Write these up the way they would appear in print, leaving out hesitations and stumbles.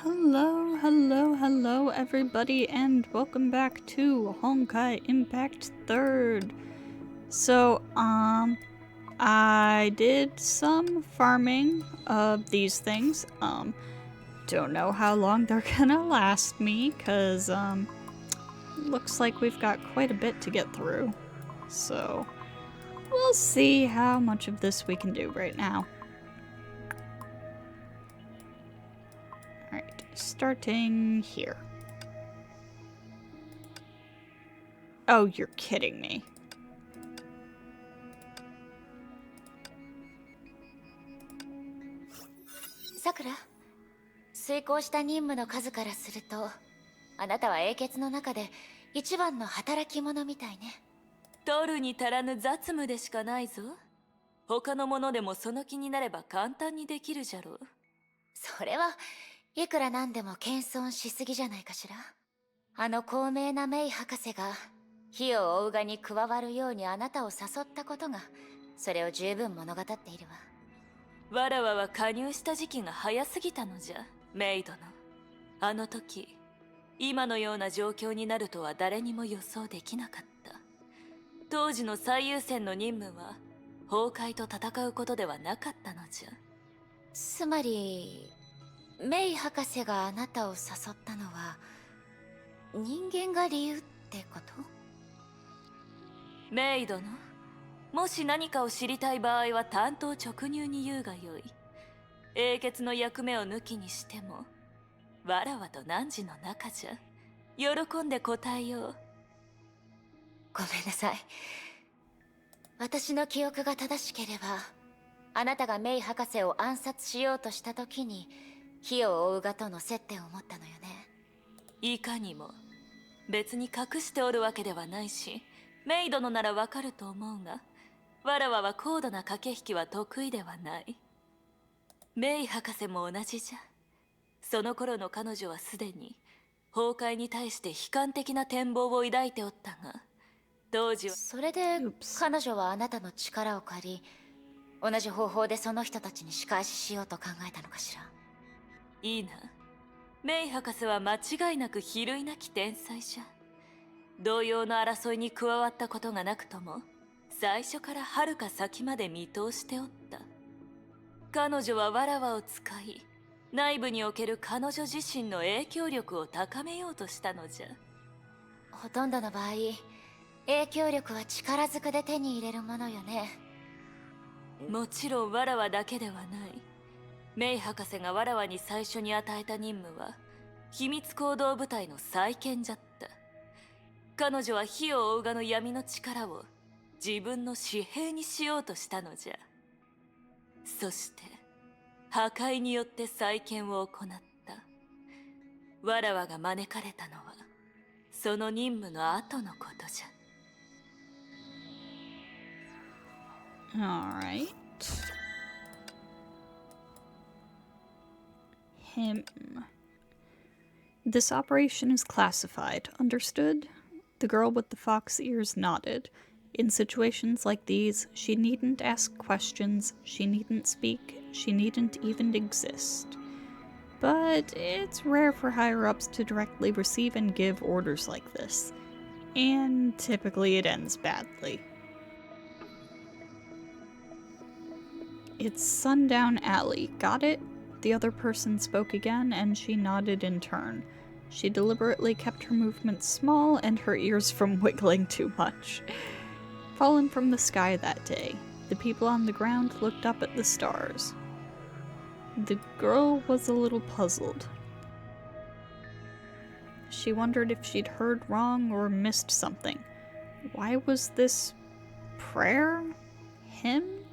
Hello, hello, hello everybody, and welcome back to Honkai Impact 3rd. So, I did some farming of these things. Don't know how long they're gonna last me, cause, looks like we've got quite a bit to get through. So, we'll see how much of this we can do right now. Alright, starting here. Oh, you're kidding me. さくら、遂行した任務の数からすると、あなたは英傑の中で一番の働き者みたいね。取るに足らぬ雑務でしかないぞ。他のものでもその気になれば簡単にできるじゃろう。それはいくらなんでも謙遜しすぎじゃないかしら。あの高名なメイ博士が火を追うがに加わるようにあなたを誘ったことが、それを十分物語っているわ。わらわは加入した時期が早すぎたのじゃ、メイ殿。あの時、今のような状況になるとは誰にも予想できなかった。当時の最優先の任務は、崩壊と戦うことではなかったのじゃ。つまり、メイ博士があなたを誘ったのは、人間が理由ってこと？メイ殿、もし何かを知りたい場合は単刀直入に言うがよい。英傑の役目を抜きにしても、わらわと汝の仲じゃ。喜んで答えよう。ごめんなさい。私の記憶が正しければ、あなたがメイ博士を暗殺しようとした時に火を追うがとの接点を持ったのよね。いかにも。別に隠しておるわけではないし、メイ殿ならわかると思うが、わらわは高度な駆け引きは得意ではない。メイ博士も同じじゃ。その頃の彼女はすでに崩壊に対して悲観的な展望を抱いておったが、当時はそれで彼女はあなたの力を借り、同じ方法でその人たちに仕返ししようと考えたのかしら。いいな。メイ博士は間違いなく比類なき天才じゃ。同様の争いに加わったことがなくとも、最初から遥か先まで見通しておった。彼女はわらわを使い、内部における彼女自身の影響力を高めようとしたのじゃ。ほとんどの場合、影響力は力ずくで手に入れるものよね。もちろんわらわだけではない。メイ博士がわらわに最初に与えた任務は、秘密行動部隊の再建じゃった。彼女は火を追うがの闇の力を自分の私兵にしようとしたのじゃ。そして破壊によって再建を行った。わらわが招かれたのはその任務の後のことじゃ。Alright. Him. This operation is classified. Understood? The girl with the fox ears nodded. In situations like these, she needn't ask questions, she needn't speak, she needn't even exist. But it's rare for higher-ups to directly receive and give orders like this. And typically it ends badly. It's Sundown Alley, got it? The other person spoke again, and she nodded in turn. She deliberately kept her movements small and her ears from wiggling too much. Fallen from the sky that day, the people on the ground looked up at the stars. The girl was a little puzzled. She wondered if she'd heard wrong or missed something. Why was this prayer? Hymn?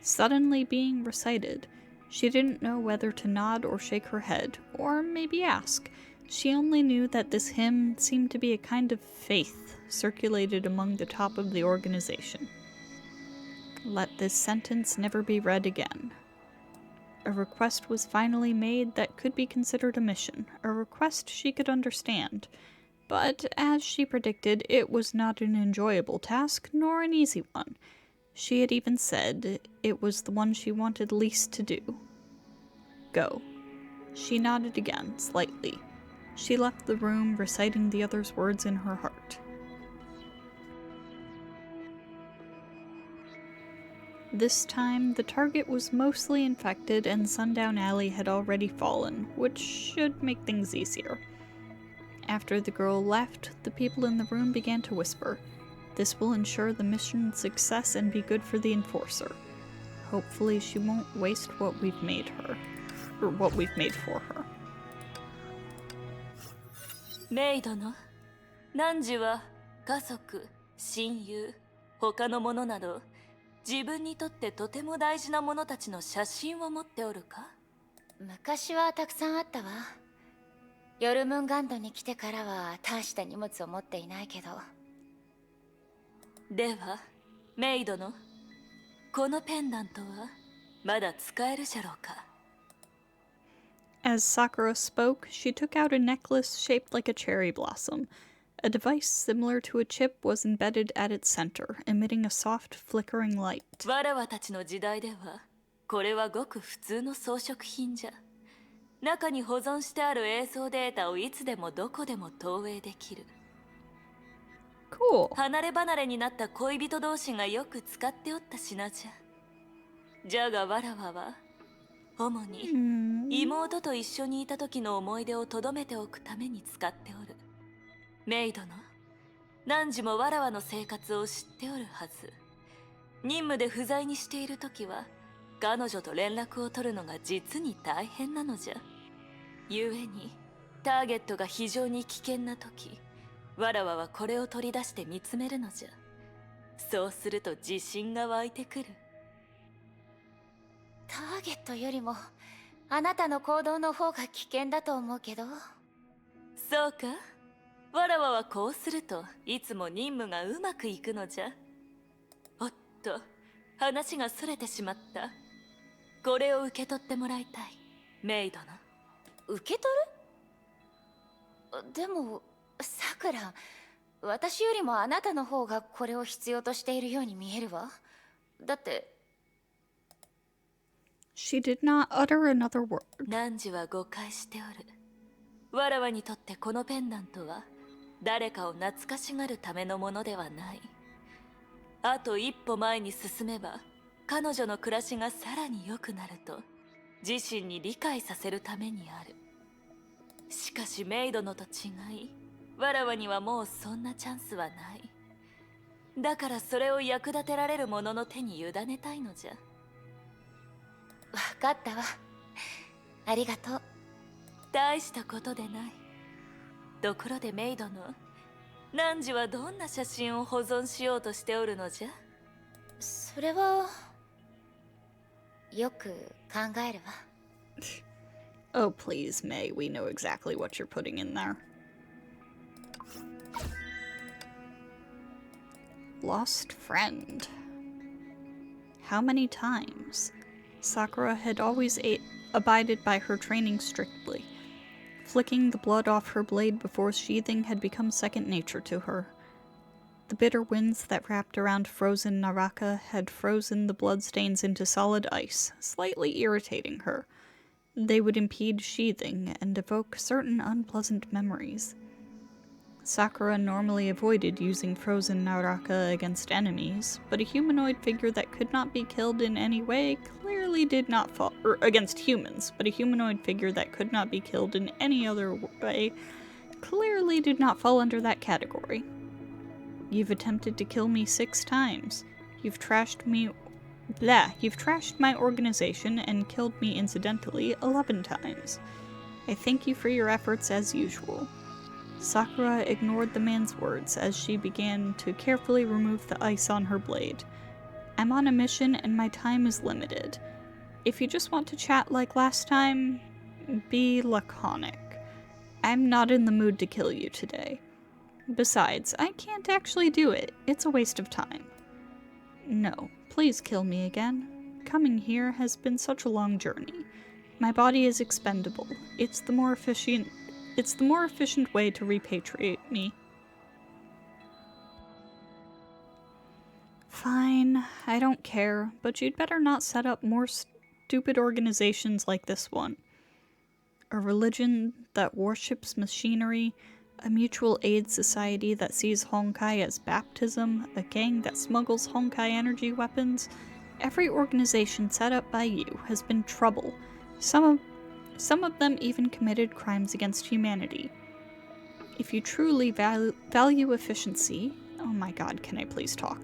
Suddenly being recited. She didn't know whether to nod or shake her head, or maybe ask. She only knew that this hymn seemed to be a kind of faith circulated among the top of the organization. Let this sentence never be read again. A request was finally made that could be considered a mission, a request she could understand. But, as she predicted, it was not an enjoyable task, nor an easy one. She had even said it was the one she wanted least to do. Go. She nodded again, slightly. She left the room, reciting the other's words in her heart. This time, the target was mostly infected and Sundown Alley had already fallen, which should make things easier. After the girl left, the people in the room began to whisper. This will ensure the mission's success and be good for the Enforcer. Hopefully she won't waste what we've made her. Or what we've made for her. メイ殿、汝は家族、親友、他の者など自分にとってとても大事な者たちの写真を持っておるか？昔はたくさんあったわ。ヨルムンガンドに来てからは大した荷物を持っていないけど。では、メイ殿、このペンダントはまだ使えるじゃろうか？ As Sakura spoke, she took out a necklace shaped like a cherry blossom. A device similar to a chip was embedded at its center, emitting a soft, flickering light. わらわたちの時代では、これはごく普通の装飾品じゃ。中に保存してある映像データをいつでもどこでも投影できる。Cool. 離れ離れになった恋人同士がよく使っておった品じゃ。じゃがわらわは、主に妹と一緒にいた時の思い出をとどめておくために使っておる。メイ殿、汝もわらわの生活を知っておるはず。任務で不在にしている時は、彼女と連絡を取るのが実に大変なのじゃ。故に、ターゲットが非常に危険な時、わらわはこれを取り出して見つめるのじゃ。そうすると自信が湧いてくる。ターゲットよりもあなたの行動の方が危険だと思うけど。そうか？わらわはこうするといつも任務がうまくいくのじゃ。おっと、話がそれてしまった。これを受け取ってもらいたい、メイ殿。受け取る？でも、さくら、私よりもあなたの方がこれを必要としているように見えるわ。だって。She did not utter another word. 汝は誤解しておる。わらわにとってこのペンダントは誰かを懐かしがるためのものではない。あと一歩前に進めば彼女の暮らしがさらに良くなると自身に理解させるためにある。しかしメイドのと違い、わらわにはもうそんなチャンスはない。だからそれを役立てられる者の手に委ねたいのじゃ。わかったわ。ありがとう。大したことでない。ところでメイドの、汝はどんな写真を保存しようとしておるのじゃ？それはよく考えるわ。Oh, please, May. We know exactly what you're putting in there. Lost friend. How many times? Sakura had always abided by her training strictly. Flicking the blood off her blade before sheathing had become second nature to her. The bitter winds that wrapped around frozen Naraka had frozen the bloodstains into solid ice, slightly irritating her. They would impede sheathing and evoke certain unpleasant memories. Sakura normally avoided using frozen Naraka against enemies, but a humanoid figure that could not be killed in any way clearly did not fall— against humans, but a humanoid figure that could not be killed in any other way clearly did not fall under that category. You've attempted to kill me 6 times. You've trashed my organization and killed me incidentally 11 times. I thank you for your efforts as usual. Sakura ignored the man's words as she began to carefully remove the ice on her blade. I'm on a mission and my time is limited. If you just want to chat like last time, be laconic. I'm not in the mood to kill you today. Besides, I can't actually do it. It's a waste of time. No, please kill me again. Coming here has been such a long journey. My body is expendable. It's the more efficient way to repatriate me. Fine, I don't care, but you'd better not set up more stupid organizations like this one. A religion that worships machinery, a mutual aid society that sees Honkai as baptism, a gang that smuggles Honkai energy weapons. Every organization set up by you has been trouble. Some of them even committed crimes against humanity. If you truly value efficiency, oh my god, can I please talk?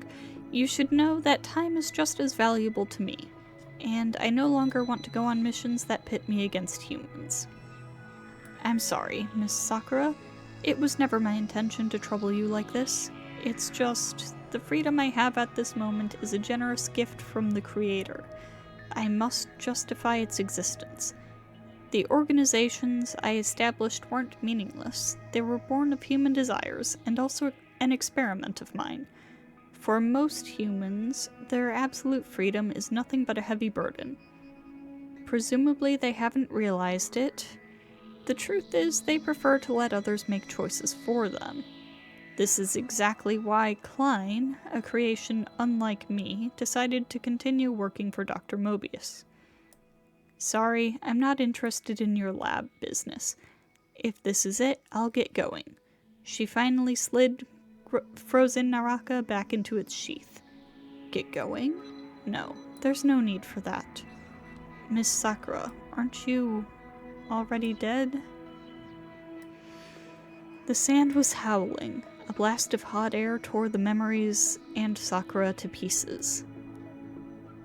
You should know that time is just as valuable to me, and I no longer want to go on missions that pit me against humans. I'm sorry, Miss Sakura. It was never my intention to trouble you like this. It's just, the freedom I have at this moment is a generous gift from the Creator. I must justify its existence. The organizations I established weren't meaningless. They were born of human desires, and also an experiment of mine. For most humans, their absolute freedom is nothing but a heavy burden. Presumably they haven't realized it. The truth is, they prefer to let others make choices for them. This is exactly why Klein, a creation unlike me, decided to continue working for Dr. Mobius. Sorry, I'm not interested in your lab business. If this is it, I'll get going. She finally slid frozen Naraka back into its sheath. Get going? No, there's no need for that. Miss Sakura, aren't you already dead? The sand was howling. A blast of hot air tore the memories and Sakura to pieces.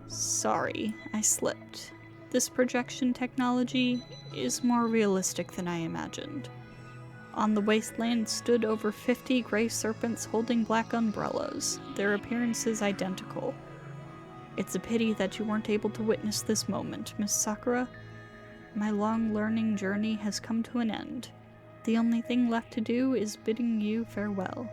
Sorry, I slipped. This projection technology is more realistic than I imagined. On the wasteland stood over 50 gray serpents holding black umbrellas, their appearances identical. It's a pity that you weren't able to witness this moment, Miss Sakura. My long learning journey has come to an end. The only thing left to do is bidding you farewell.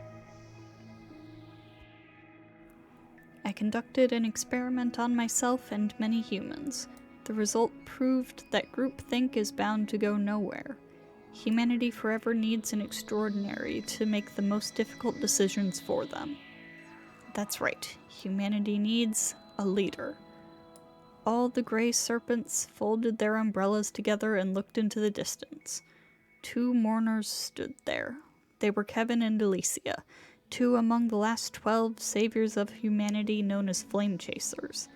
I conducted an experiment on myself and many humans. The result proved that groupthink is bound to go nowhere. Humanity forever needs an extraordinary to make the most difficult decisions for them. That's right, humanity needs a leader. All the gray serpents folded their umbrellas together and looked into the distance. Two mourners stood there. They were Kevin and Alicia, two among the last 12 saviors of humanity known as Flame Chasers.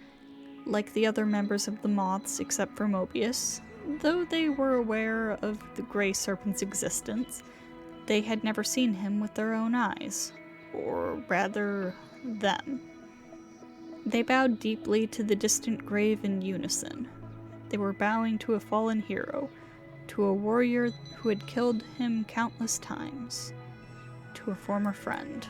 Like the other members of the Moths except for Mobius, though they were aware of the Grey Serpent's existence, they had never seen him with their own eyes. Or rather, them. They bowed deeply to the distant grave in unison. They were bowing to a fallen hero, to a warrior who had killed him countless times, to a former friend.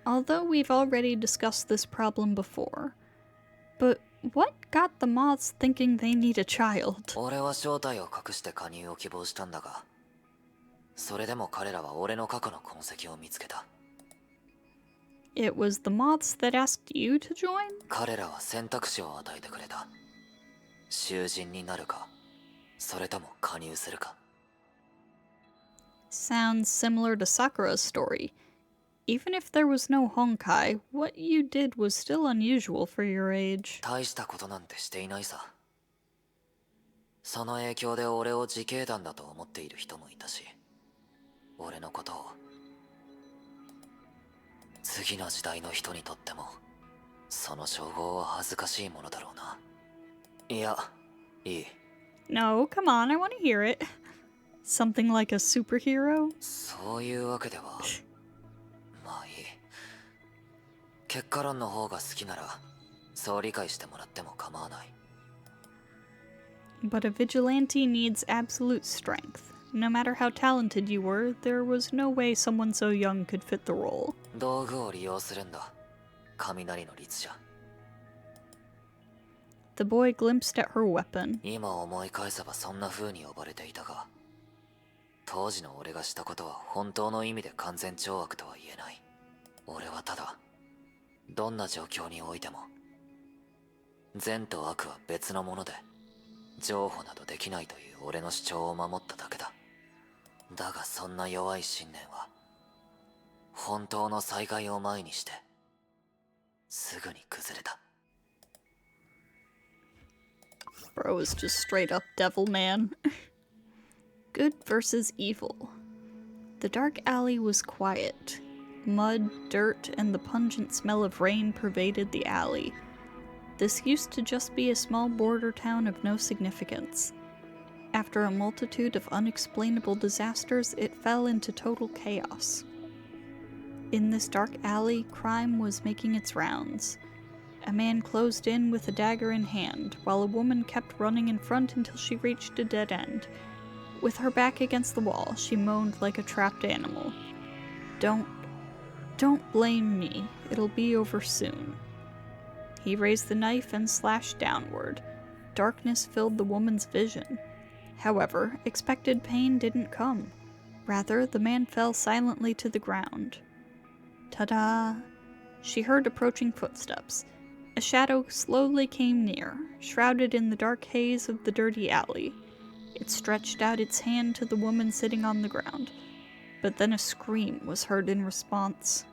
Although we've already discussed this problem before, but what got the Moths thinking they need a child? 俺は正体を隠して加入を希望したんだが、それでも彼らは俺の過去の痕跡を見つけた。It was the Moths that asked you to join? 彼らは選択肢を与えてくれた。囚人になるか、それとも加入するか。Sounds similar to Sakura's story. Even if there was no Honkai, what you did was still unusual for your age. 大したことなんてしていないさ。その影響で俺を自警団だと思っている人もいたし、俺のことを次の時代の人にとってもその称号は恥ずかしいものだろうな。いや、いい。 No, come on, I want to hear it. Something like a superhero? そういうわけでは。まあいい。結果論の方が好きならそう理解してもらっても構わない。 But a vigilante needs absolute strength. No matter how talented you were, there was no way someone so young could fit the role. 道具を利用するんだ。雷の律者。 The boy glimpsed at her weapon. 今思い返せばそんな風に呼ばれていたが、当時の俺がしたことは本当の意味で完全懲悪とは言えない。俺はただ、どんな状況においても、善と悪は別のもので、譲歩などできないという俺の主張を守っただけだ。だがそんな弱い信念は、本当の災害を前にしてすぐに崩れた。 Bro is just straight up devil man. Good versus evil. The dark alley was quiet. Mud, dirt, and the pungent smell of rain pervaded the alley. This used to just be a small border town of no significance. After a multitude of unexplainable disasters, it fell into total chaos. In this dark alley, crime was making its rounds. A man closed in with a dagger in hand, while a woman kept running in front until she reached a dead end. With her back against the wall, she moaned like a trapped animal. Don't blame me. It'll be over soon. He raised the knife and slashed downward. Darkness filled the woman's vision. However, expected pain didn't come. Rather, the man fell silently to the ground. Ta-da! She heard approaching footsteps. A shadow slowly came near, shrouded in the dark haze of the dirty alley. It stretched out its hand to the woman sitting on the ground. But then a scream was heard in response.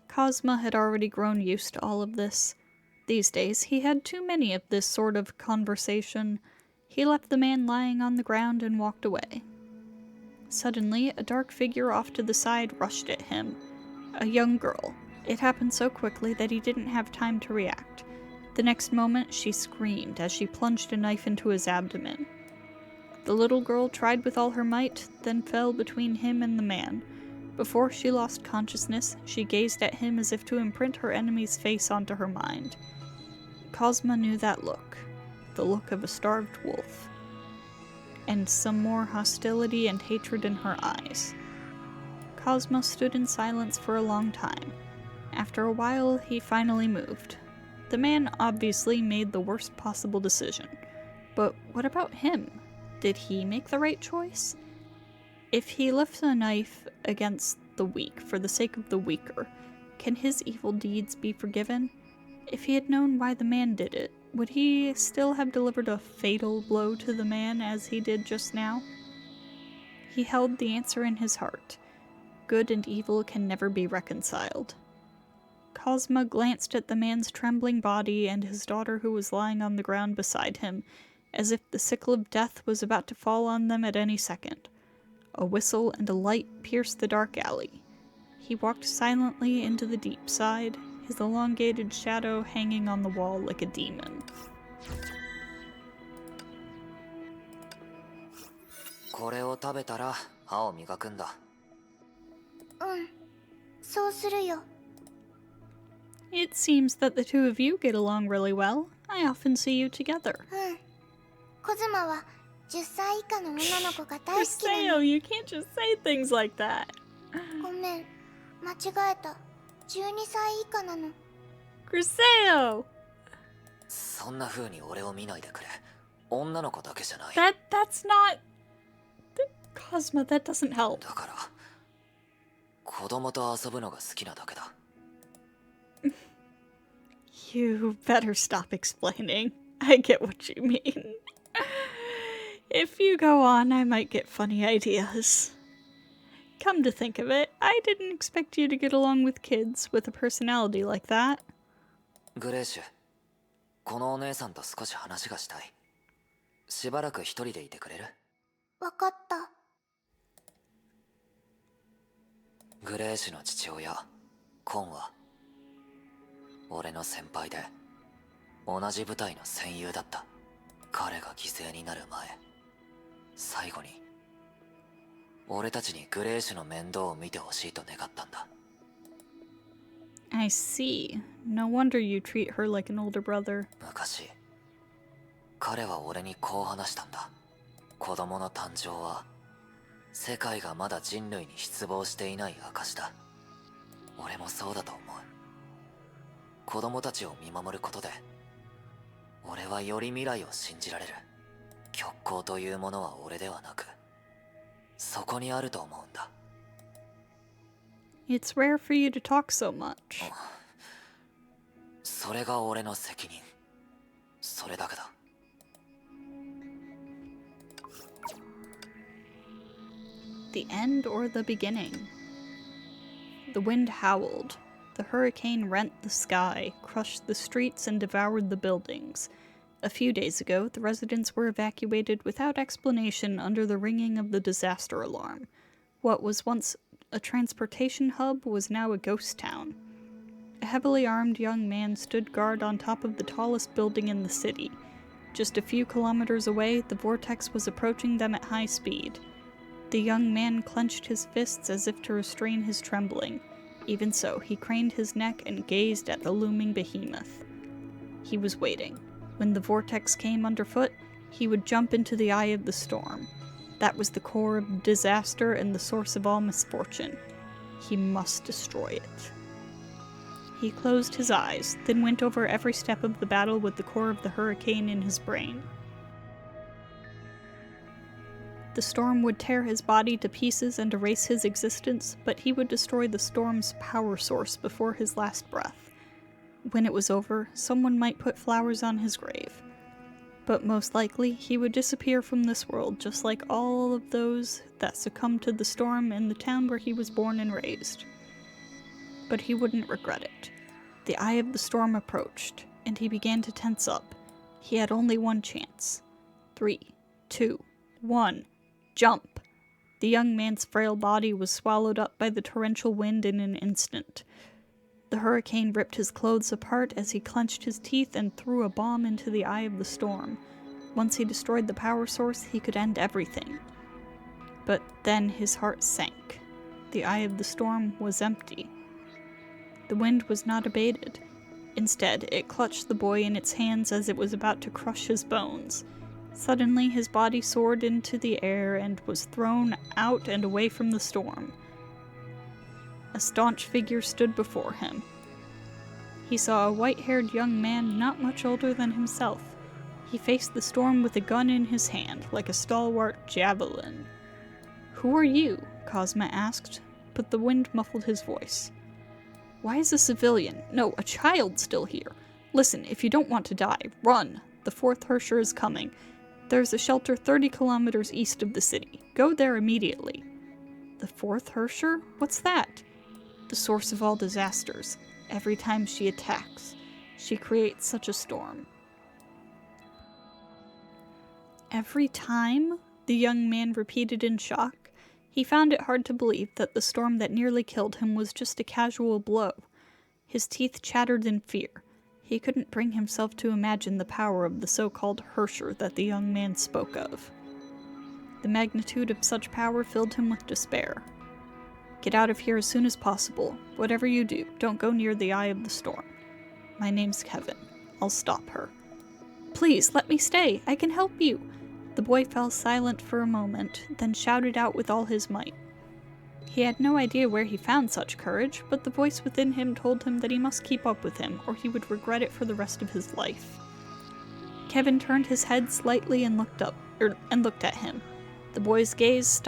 Cosma had already grown used to all of this. These days, he had too many of this sort of conversation. He left the man lying on the ground and walked away. Suddenly, a dark figure off to the side rushed at him. A young girl. It happened so quickly that he didn't have time to react. The next moment, she screamed as she plunged a knife into his abdomen. The little girl tried with all her might, then fell between him and the man. Before she lost consciousness, she gazed at him as if to imprint her enemy's face onto her mind. Cosma knew that look. The look of a starved wolf. And some more hostility and hatred in her eyes. Cosmo stood in silence for a long time. After a while, he finally moved. The man obviously made the worst possible decision. But what about him? Did he make the right choice? If he lifts a knife against the weak for the sake of the weaker, can his evil deeds be forgiven? If he had known why the man did it, would he still have delivered a fatal blow to the man as he did just now? He held the answer in his heart. Good and evil can never be reconciled. Cosma glanced at the man's trembling body and his daughter who was lying on the ground beside him, as if the sickle of death was about to fall on them at any second. A whistle and a light pierced the dark alley. He walked silently into the deep side, his elongated shadow hanging on the wall like a demon. これを食べたら歯を磨くんだ。そうするよ。 It seems that the two of you get along really well. I often see you together. コズマは10歳以下の女の子が大好きなの。 Criseo, you can't just say things like that. ごめん、間違えた。12歳以下なの。 Criseo! そんな風に俺を見ないでくれ。女の子だけじゃない。 That's not... Cosma, that doesn't help. だから子供と遊ぶのが好きなだけだ。 You better stop explaining. I get what you mean. If you go on, I might get funny ideas. Come to think of it, I didn't expect you to get along with kids with a personality like that. グレーシュ、このお姉さんと少し話がしたい。しばらく一人でいてくれる？わかった。グレーシュの父親、コンは俺の先輩で同じ部隊の戦友だった。彼が犠牲になる前、最後に俺たちにグレーシュの面倒を見てほしいと願ったんだ。 I see. No wonder you treat her like an older brother. 昔彼は俺にこう話したんだ。子供の誕生は世界がまだ人類に失望していない証だ。俺もそうだと思う。子供たちを見守ることで俺はより未来を信じられる。極光というものは俺ではなくそこにあると思うんだ。 It's rare for you to talk so much. それが俺の責任。それだけだ。The end or the beginning? The wind howled. The hurricane rent the sky, crushed the streets, and devoured the buildings. A few days ago, the residents were evacuated without explanation under the ringing of the disaster alarm. What was once a transportation hub was now a ghost town. A heavily armed young man stood guard on top of the tallest building in the city. Just a few kilometers away, the vortex was approaching them at high speed. The young man clenched his fists as if to restrain his trembling. Even so, he craned his neck and gazed at the looming behemoth. He was waiting. When the vortex came underfoot, he would jump into the eye of the storm. That was the core of disaster and the source of all misfortune. He must destroy it. He closed his eyes, then went over every step of the battle with the core of the hurricane in his brain. The storm would tear his body to pieces and erase his existence, but he would destroy the storm's power source before his last breath. When it was over, someone might put flowers on his grave. But most likely, he would disappear from this world, just like all of those that succumbed to the storm in the town where he was born and raised. But he wouldn't regret it. The eye of the storm approached, and he began to tense up. He had only one chance. 3, 2, 1, jump! The young man's frail body was swallowed up by the torrential wind in an instant. The hurricane ripped his clothes apart as he clenched his teeth and threw a bomb into the eye of the storm. Once he destroyed the power source, he could end everything. But then his heart sank. The eye of the storm was empty. The wind was not abated. Instead, it clutched the boy in its hands as it was about to crush his bones. Suddenly, his body soared into the air and was thrown out and away from the storm. A staunch figure stood before him. He saw a white-haired young man not much older than himself. He faced the storm with a gun in his hand, like a stalwart javelin. "Who are you?" Cosma asked, but the wind muffled his voice. "Why is a civilian, no, a child still here? Listen, if you don't want to die, run. The 4th Hersher is coming. There's a shelter 30 kilometers east of the city. Go there immediately." The 4th Hersher? What's that? The source of all disasters. Every time she attacks, she creates such a storm. Every time? The young man repeated in shock. He found it hard to believe that the storm that nearly killed him was just a casual blow. His teeth chattered in fear. He couldn't bring himself to imagine the power of the so-called Hersher that the young man spoke of. The magnitude of such power filled him with despair. "Get out of here as soon as possible. Whatever you do, don't go near the eye of the storm. My name's Kevin. I'll stop her." "Please, let me stay. I can help you." The boy fell silent for a moment, then shouted out with all his might. He had no idea where he found such courage, but the voice within him told him that he must keep up with him, or he would regret it for the rest of his life. Kevin turned his head slightly and looked at him. The boy's gaze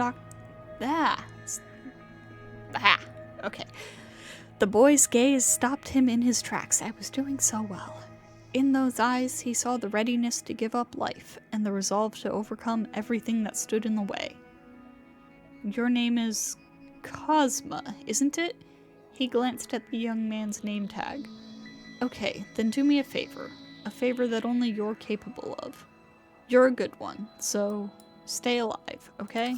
The boy's gaze stopped him in his tracks. I was doing so well. In those eyes, he saw the readiness to give up life, and the resolve to overcome everything that stood in the way. "Your name is Cosma, isn't it?" He glanced at the young man's name tag. "Okay, then do me a favor that only you're capable of. You're a good one, so stay alive, okay?"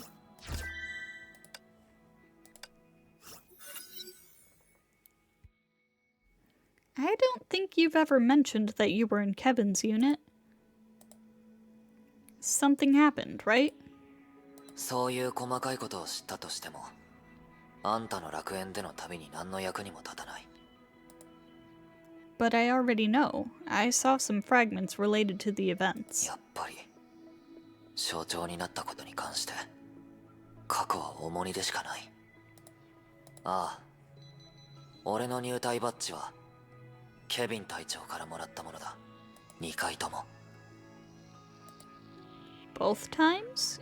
I don't think you've ever mentioned that you were in Kevin's unit. Something happened, right? そういう細かいことを知ったとしても、あんたの楽園での旅に何の役にも立たない。But I already know. I saw some fragments related to the events. やっぱり、象徴になったことに関して、過去は重荷でしかない。ああ、俺の入隊バッジは、ケビン隊長からもらったものだ。2回とも。Both times?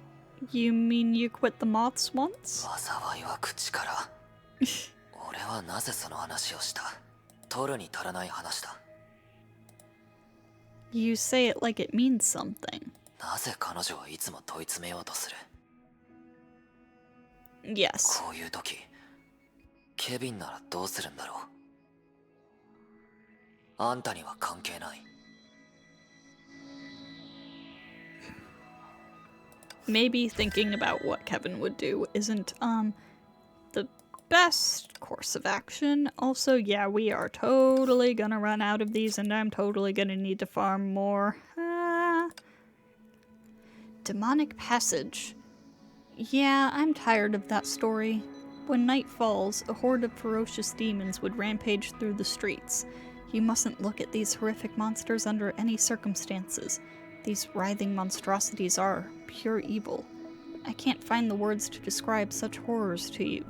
You mean you quit the moths once? 災いは口から。俺はなぜその話をした？取るに足らない話だ。You say it like it means something. なぜ彼女はいつも問い詰めようとする？ Yes. こういう時ケビンならどうするんだろう。あんたには関係ない。 Maybe thinking about what Kevin would do isn't, the best course of action. Also, yeah, we are totally gonna run out of these, and I'm totally gonna need to farm more. Demonic Passage. Yeah, I'm tired of that story. When night falls, a horde of ferocious demons would rampage through the streets. You mustn't look at these horrific monsters under any circumstances. These writhing monstrosities are pure evil. I can't find the words to describe such horrors to you.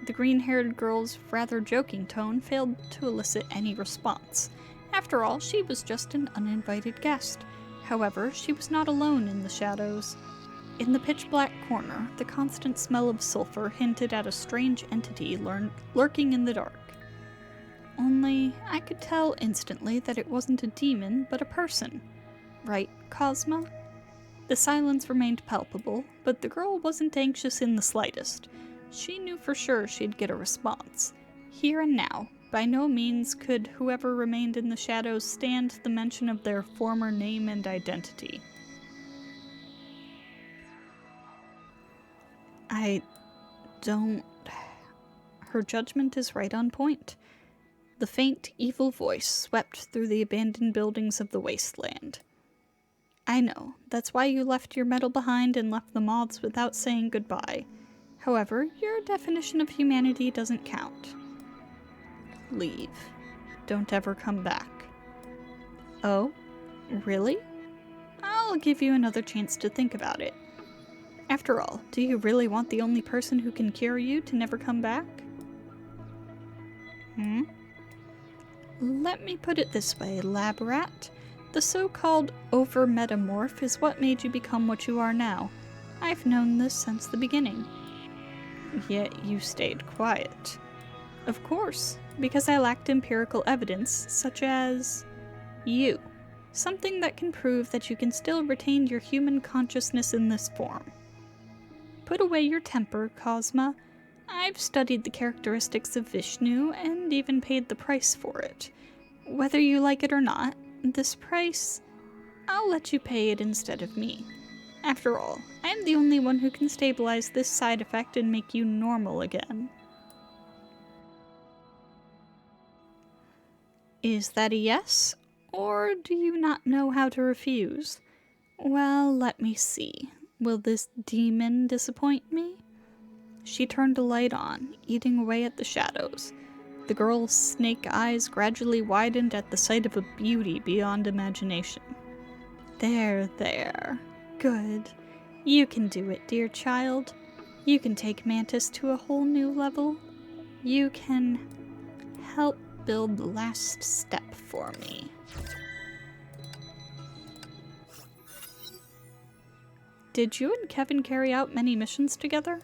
The green-haired girl's rather joking tone failed to elicit any response. After all, she was just an uninvited guest. However, she was not alone in the shadows. In the pitch-black corner, the constant smell of sulfur hinted at a strange entity lurking in the dark. Only, I could tell instantly that it wasn't a demon, but a person. Right, Cosma? The silence remained palpable, but the girl wasn't anxious in the slightest. She knew for sure she'd get a response. Here and now, by no means could whoever remained in the shadows stand the mention of their former name and identity. I don't... Her judgment is right on point. The faint, evil voice swept through the abandoned buildings of the wasteland. I know, that's why you left your medal behind and left the moths without saying goodbye. However, your definition of humanity doesn't count. Leave. Don't ever come back. Oh? Really? I'll give you another chance to think about it. After all, do you really want the only person who can cure you to never come back? Let me put it this way, lab rat. The so-called over-metamorph is what made you become what you are now. I've known this since the beginning. Yet you stayed quiet. Of course, because I lacked empirical evidence, such as... you. Something that can prove that you can still retain your human consciousness in this form. Put away your temper, Cosma. I've studied the characteristics of Vishnu and even paid the price for it. Whether you like it or not, this price, I'll let you pay it instead of me. After all, I'm the only one who can stabilize this side effect and make you normal again. Is that a yes? Or do you not know how to refuse? Well, let me see. Will this demon disappoint me? She turned a light on, eating away at the shadows. The girl's snake eyes gradually widened at the sight of a beauty beyond imagination. There, there. Good. You can do it, dear child. You can take Mantis to a whole new level. You can help build the last step for me. Did you and Kevin carry out many missions together?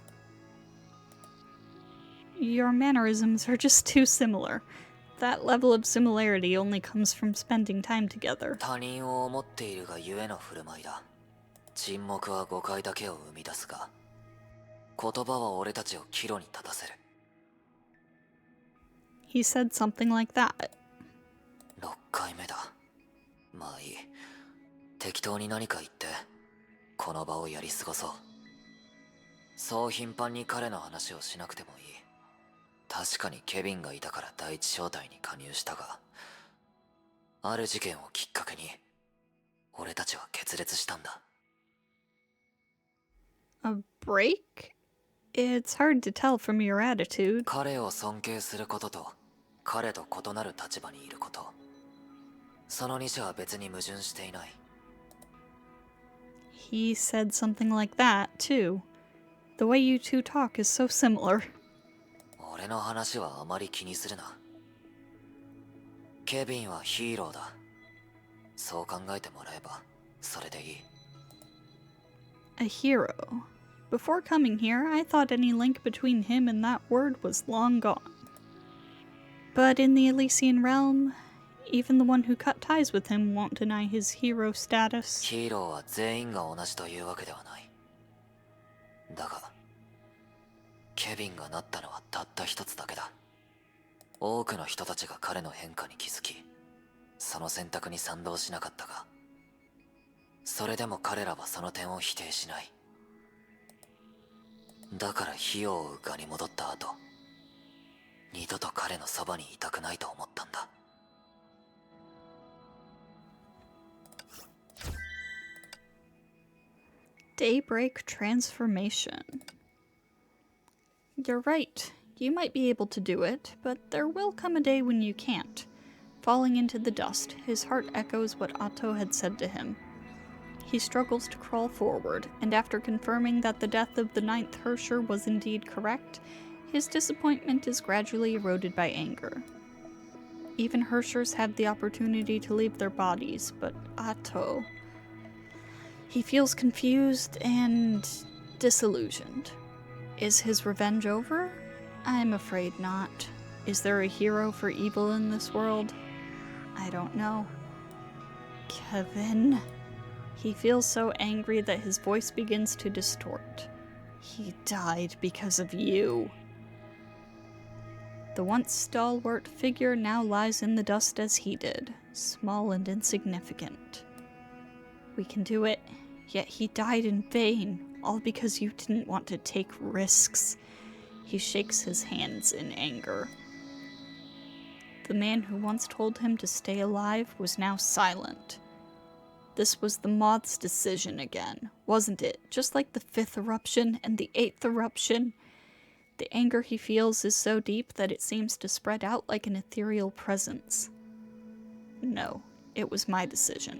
Your mannerisms are just too similar. That level of similarity only comes from spending time together. 他人を思っているがゆえの振る舞いだ。沈黙は誤解だけを生み出すが、言葉は俺たちを岐路に立たせる。He said something like that. 6回目だ。まあいい。適当に何か言って、この場をやり過ごそう。そう頻繁に彼の話をしなくてもいい。確かにケビンがいたから第一小隊に加入したが、ある事件をきっかけに、俺たちは決裂したんだ。A break? It's hard to tell from your attitude. 彼を尊敬することと、彼と異なる立場にいること。その二者は別に矛盾していない。He said something like that, too. The way you two talk is so similar. 俺の話はあまり気にするな。ケビンはヒーローだ。そう考えてもらえば、それでいい。A hero. Before coming here, I thought any link between him and that word was long gone. But in the Elysian realm, even the one who cut ties with him won't deny his hero status. ヒーローは全員が同じというわけではない。だが、ケビンがなったのはたった一つだけだ。多くの人たちが彼の変化に気づき、その選択に賛同しなかったが、それでも彼らはその点を否定しない。だから火を追うがに戻った後、二度と彼のそばにいたくないと思ったんだ。Daybreak transformation. You're right. You might be able to do it, but there will come a day when you can't. Falling into the dust, his heart echoes what Atto had said to him. He struggles to crawl forward, and after confirming that the death of the 9th Hersher was indeed correct, his disappointment is gradually eroded by anger. Even Hershers have the opportunity to leave their bodies, but Atto... He feels confused and disillusioned. Is his revenge over? I'm afraid not. Is there a hero for evil in this world? I don't know. Kevin... He feels so angry that his voice begins to distort. He died because of you. The once stalwart figure now lies in the dust as he did, small and insignificant. We can do it, yet he died in vain, all because you didn't want to take risks. He shakes his hands in anger. The man who once told him to stay alive was now silent. This was the moth's decision again, wasn't it? Just like the 5th eruption and the 8th eruption. The anger he feels is so deep that it seems to spread out like an ethereal presence. No, it was my decision.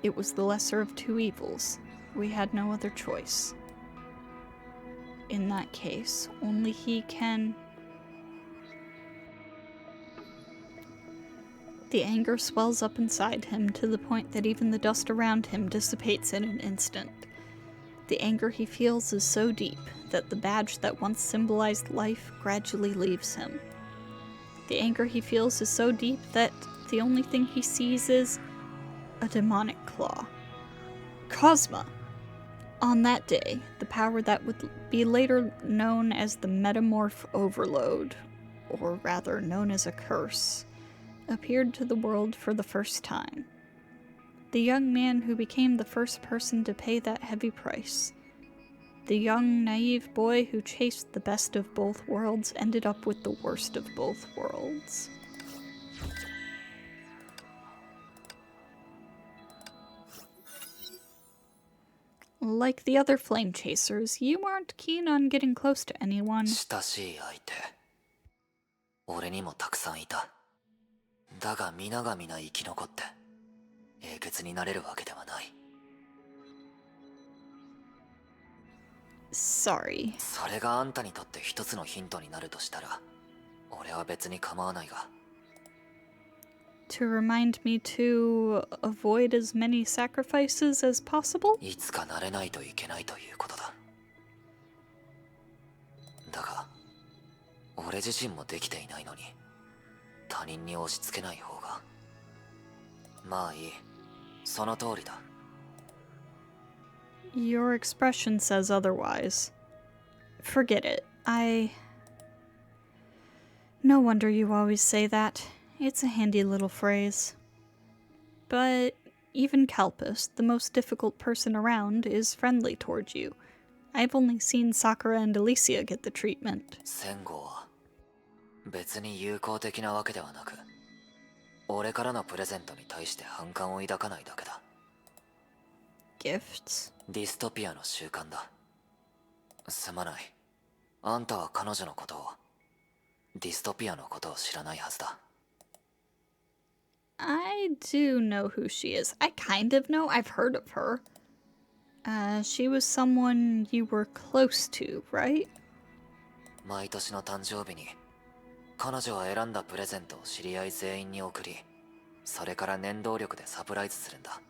It was the lesser of two evils. We had no other choice. In that case, only he can... The anger swells up inside him to the point that even the dust around him dissipates in an instant. The anger he feels is so deep that the badge that once symbolized life gradually leaves him. The anger he feels is so deep that the only thing he sees is a demonic claw. Cosma! On that day, the power that would be later known as the Metamorph Overload, or rather known as a curse, appeared to the world for the first time. The young man who became the first person to pay that heavy price. The young, naive boy who chased the best of both worlds ended up with the worst of both worlds. Like the other flame chasers, you aren't keen on getting close to anyone. 親しい相手。俺にもたくさんいた。だが皆が皆生き残って英傑になれるわけではない。Sorry. それがあんたにとって一つのヒントになるとしたら、俺は別に構わないが。To remind me to avoid as many sacrifices as possible? いつかなれないといけないということだ。だが、俺自身もできていないのに、他人に押し付けない方が。まあいい。その通りだ。Your expression says otherwise. Forget it. No wonder you always say that. It's a handy little phrase. But even Kalpus, the most difficult person around, is friendly towards you. I've only seen Sakura and Elysia get the treatment. 戦後は別に友好的なわけではなく、俺からのプレゼントに対して反感を抱かないだけだ。Gifts? ディストピアの習慣だ。すまない。あんたは彼女のことを、ディストピアのことを知らないはずだ。I do know who she is. I kind of know. I've heard of her. She was someone you were close to, right? 毎年の誕生日に、彼女は選んだプレゼントを知り合い全員に送り、それから念動力でサプライズするんだ。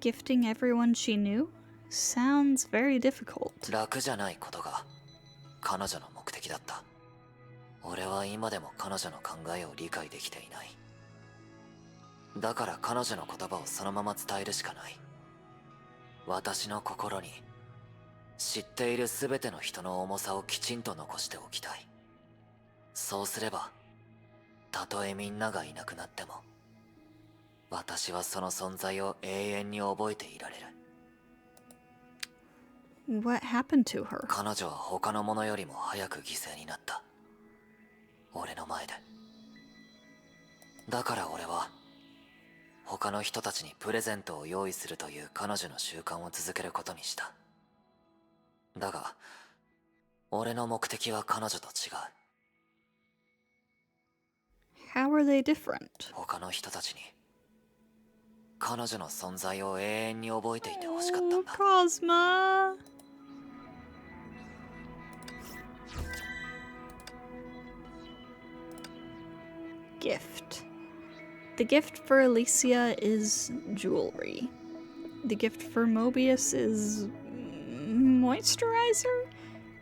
Gifting everyone she knew? Sounds very difficult. 楽じゃないことが、彼女の目的だった。俺は今でも彼女の考えを理解できていない。だから彼女の言葉をそのまま伝えるしかない。私の心に知っている全ての人の重さをきちんと残しておきたい。そうすれば、たとえみんながいなくなっても、私はその存在を永遠に覚えていられる。What happened to her? 彼女は他の者よりも早く犠牲になった。俺の前で。だから俺は、他の人たちにプレゼントを用意するという彼女の習慣を続けることにした。だが、俺の目的は彼女と違う。How are they different? 他の人たちに、彼女の存在を永遠に覚えていてほしかったんだ。Cosma! Gift. The gift for Elysia is jewelry. The gift for Mobius is moisturizer?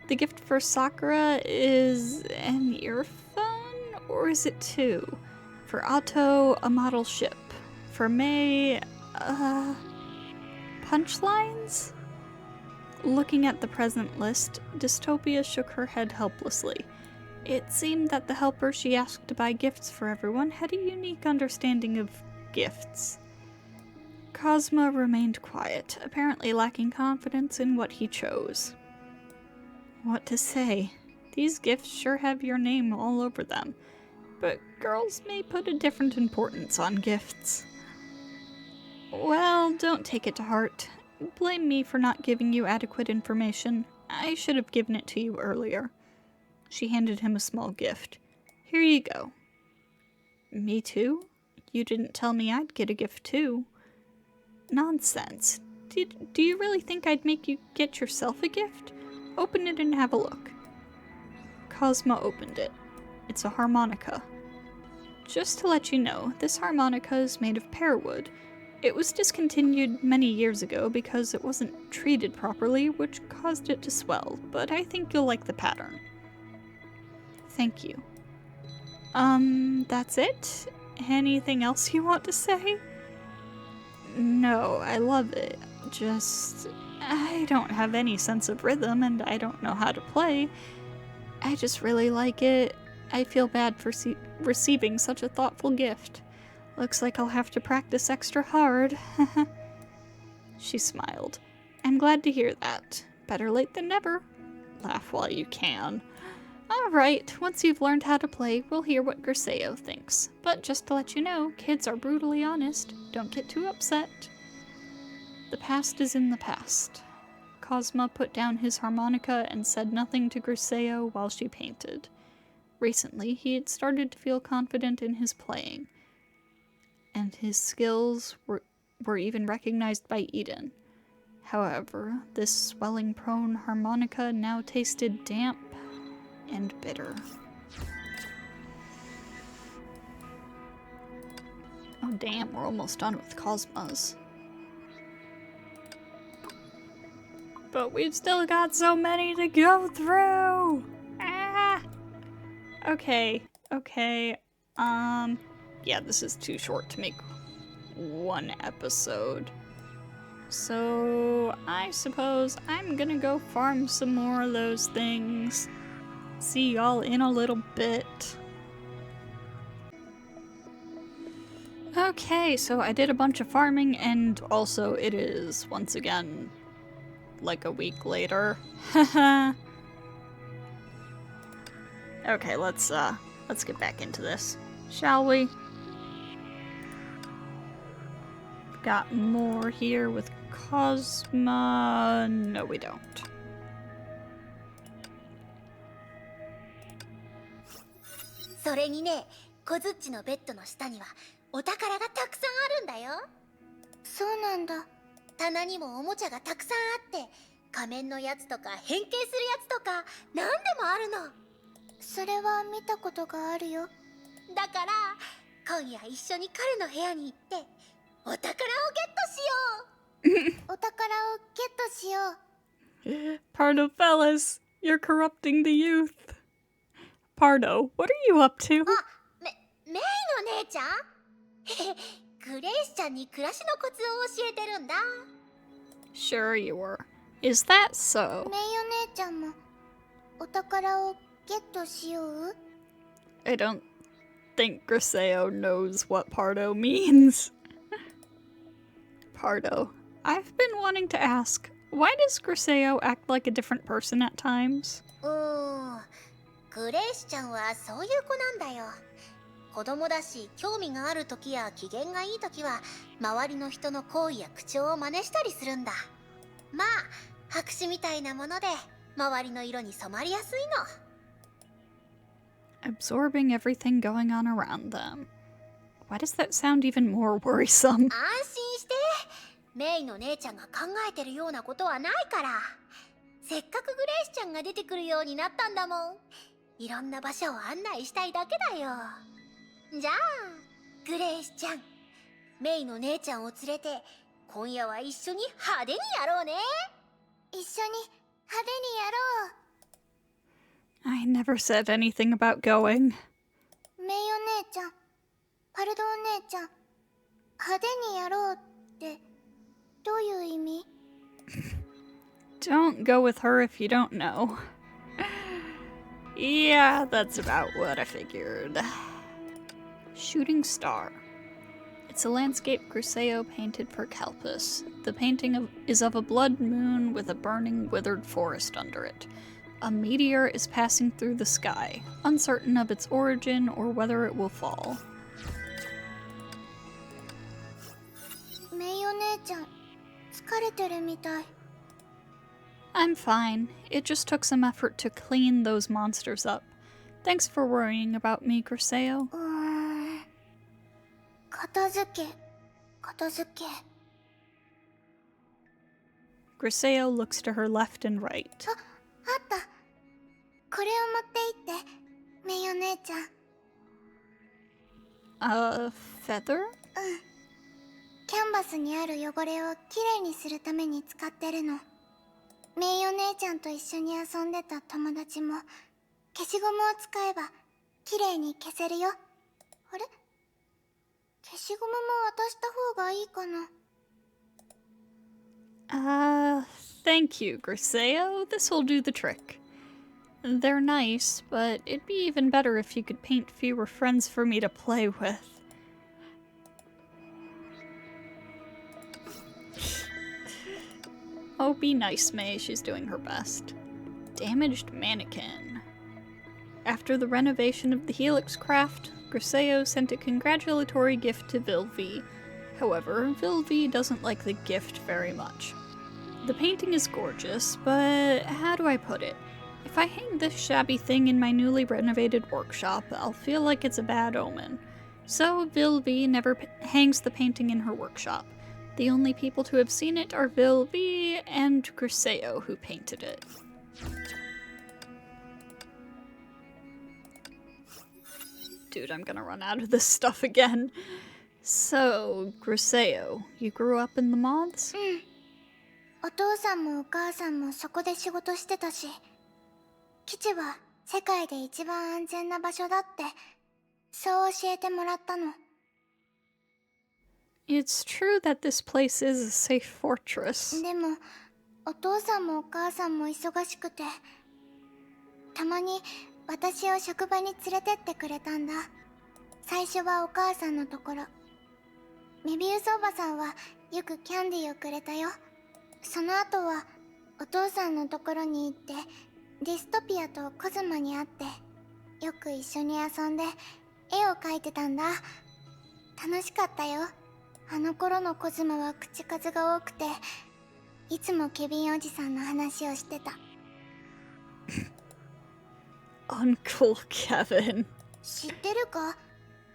The gift for Sakura is an earphone? Or is it two? For Otto, a model ship. For May, punchlines? Looking at the present list, Dystopia shook her head helplessly. It seemed that the helper she asked to buy gifts for everyone had a unique understanding of gifts. Cosma remained quiet, apparently lacking confidence in what he chose. What to say? These gifts sure have your name all over them, but girls may put a different importance on gifts. Well, don't take it to heart. Blame me for not giving you adequate information. I should have given it to you earlier. She handed him a small gift. Here you go. Me too? You didn't tell me I'd get a gift too. Nonsense. Do you really think I'd make you get yourself a gift? Open it and have a look. Cosma opened it. It's a harmonica. Just to let you know, this harmonica is made of pear wood. It was discontinued many years ago because it wasn't treated properly, which caused it to swell, but I think you'll like the pattern. Thank you. That's it? Anything else you want to say? No, I love it. Just, I don't have any sense of rhythm and I don't know how to play. I just really like it. I feel bad for receiving such a thoughtful gift. Looks like I'll have to practice extra hard. She smiled. I'm glad to hear that. Better late than never. Laugh while you can. Alright, once you've learned how to play, we'll hear what Griseo thinks. But just to let you know, kids are brutally honest. Don't get too upset. The past is in the past. Cosma put down his harmonica and said nothing to Griseo while she painted. Recently, he had started to feel confident in his playing, and his skills were even recognized by Eden. However, this swelling-prone harmonica now tasted damp and bitter. Oh damn, we're almost done with Cosmos. But we've still got so many to go through! Ah! Okay. Yeah, this is too short to make one episode. So, I suppose I'm gonna go farm some more of those things. See y'all in a little bit. Okay, so I did a bunch of farming, and also it is, once again, like a week later. Haha. Okay, let's get back into this, shall we? Got more here with Cosma. No, we don't. それにね、小づっちのベッドの下にはお宝がたくさんあるんだよ。そうなんだ。棚にもおもちゃがたくさんあって、仮面のやつとか変形するやつとか何でもあるの。それは見たことがあるよ。だから今夜一緒に彼の部屋に行ってお宝をゲットしよう。お宝をゲットしよう。Pardo fellas, you're corrupting the youth. Pardo, what are you up to? メイの姉ちゃんグレイスちゃんに暮らしのコツを教えてるんだ。Sure you were. Is that so? メイお姉ちゃんもお宝をゲットしよう？ I don't think Griseo knows what Pardo means. Pardo. I've been wanting to ask, why does Griseo act like a different person at times? グレイスちゃんはそういう子なんだよ。子供だし、興味がある時や機嫌がいい時は周りの人の行為や口調を真似したりするんだ。まあ白紙みたいなもので周りの色に染まりやすいの。 Absorbing everything going on around them. Why does that sound even more worrisome? 安心して、メイの姉ちゃんが考えてるようなことはないから。せっかくグレイスちゃんが出てくるようになったんだもん。いろんな場所を案内したいだけだよ。じゃあグレイスちゃん、メイの姉ちゃんを連れて今夜は一緒に派手にやろうね。一緒に派手にやろう。 I never said anything about going. メイお姉ちゃん、パルドお姉ちゃん、派手にやろうってどういう意味？ Don't go with her if you don't know. Yeah, that's about what I figured. Shooting Star. It's a landscape Griseo painted for Kelpis. The painting is of a blood moon with a burning, withered forest under it. A meteor is passing through the sky, uncertain of its origin or whether it will fall. メイお姉ちゃん、疲れてるみたい。 I'm fine. It just took some effort to clean those monsters up. Thanks for worrying about me, Griseo. 片付け。Griseo looks to her left and right. あった。これを持って行って、メイお姉ちゃん。A feather? キャンバスにある汚れをきれいにするために使ってるの。メイお姉ちゃんと一緒に遊んでた友達も消しゴムを使えばきれいに消せるよ。あれ？消しゴムも渡した方がいいかな。Thank you, Griseo. This'll do the trick. They're nice, but it'd be even better if you could paint fewer friends for me to play with. Oh, be nice, May. She's doing her best. Damaged mannequin. After the renovation of the Helix craft, Griseo sent a congratulatory gift to Vilvi. However, Vilvi doesn't like the gift very much. The painting is gorgeous, but how do I put it? If I hang this shabby thing in my newly renovated workshop, I'll feel like it's a bad omen. So Vilvi never hangs the painting in her workshop. The only people to have seen it are Vilvi and Griseo, who painted it. Dude, I'm gonna run out of this stuff again. So, Griseo, you grew up in the moths? お父さんもお母さんもそこで仕事してたし、基地は世界で一番安全な場所だって、そう教えてもらったの。It's true that this place is a safe fortress. でも、お父さんもお母さんも忙しくて、たまに私を職場に連れてってくれたんだ。最初はお母さんのところ。メビウスおばさんはよくキャンディーをくれたよ。その後はお父さんのところに行ってディストピアとコズマに会ってよく一緒に遊んで絵を描いてたんだ。楽しかったよ。あの頃のコズマは口数が多くていつもケビンおじさんの話をしてた。Uncle Kevin. 知ってるか？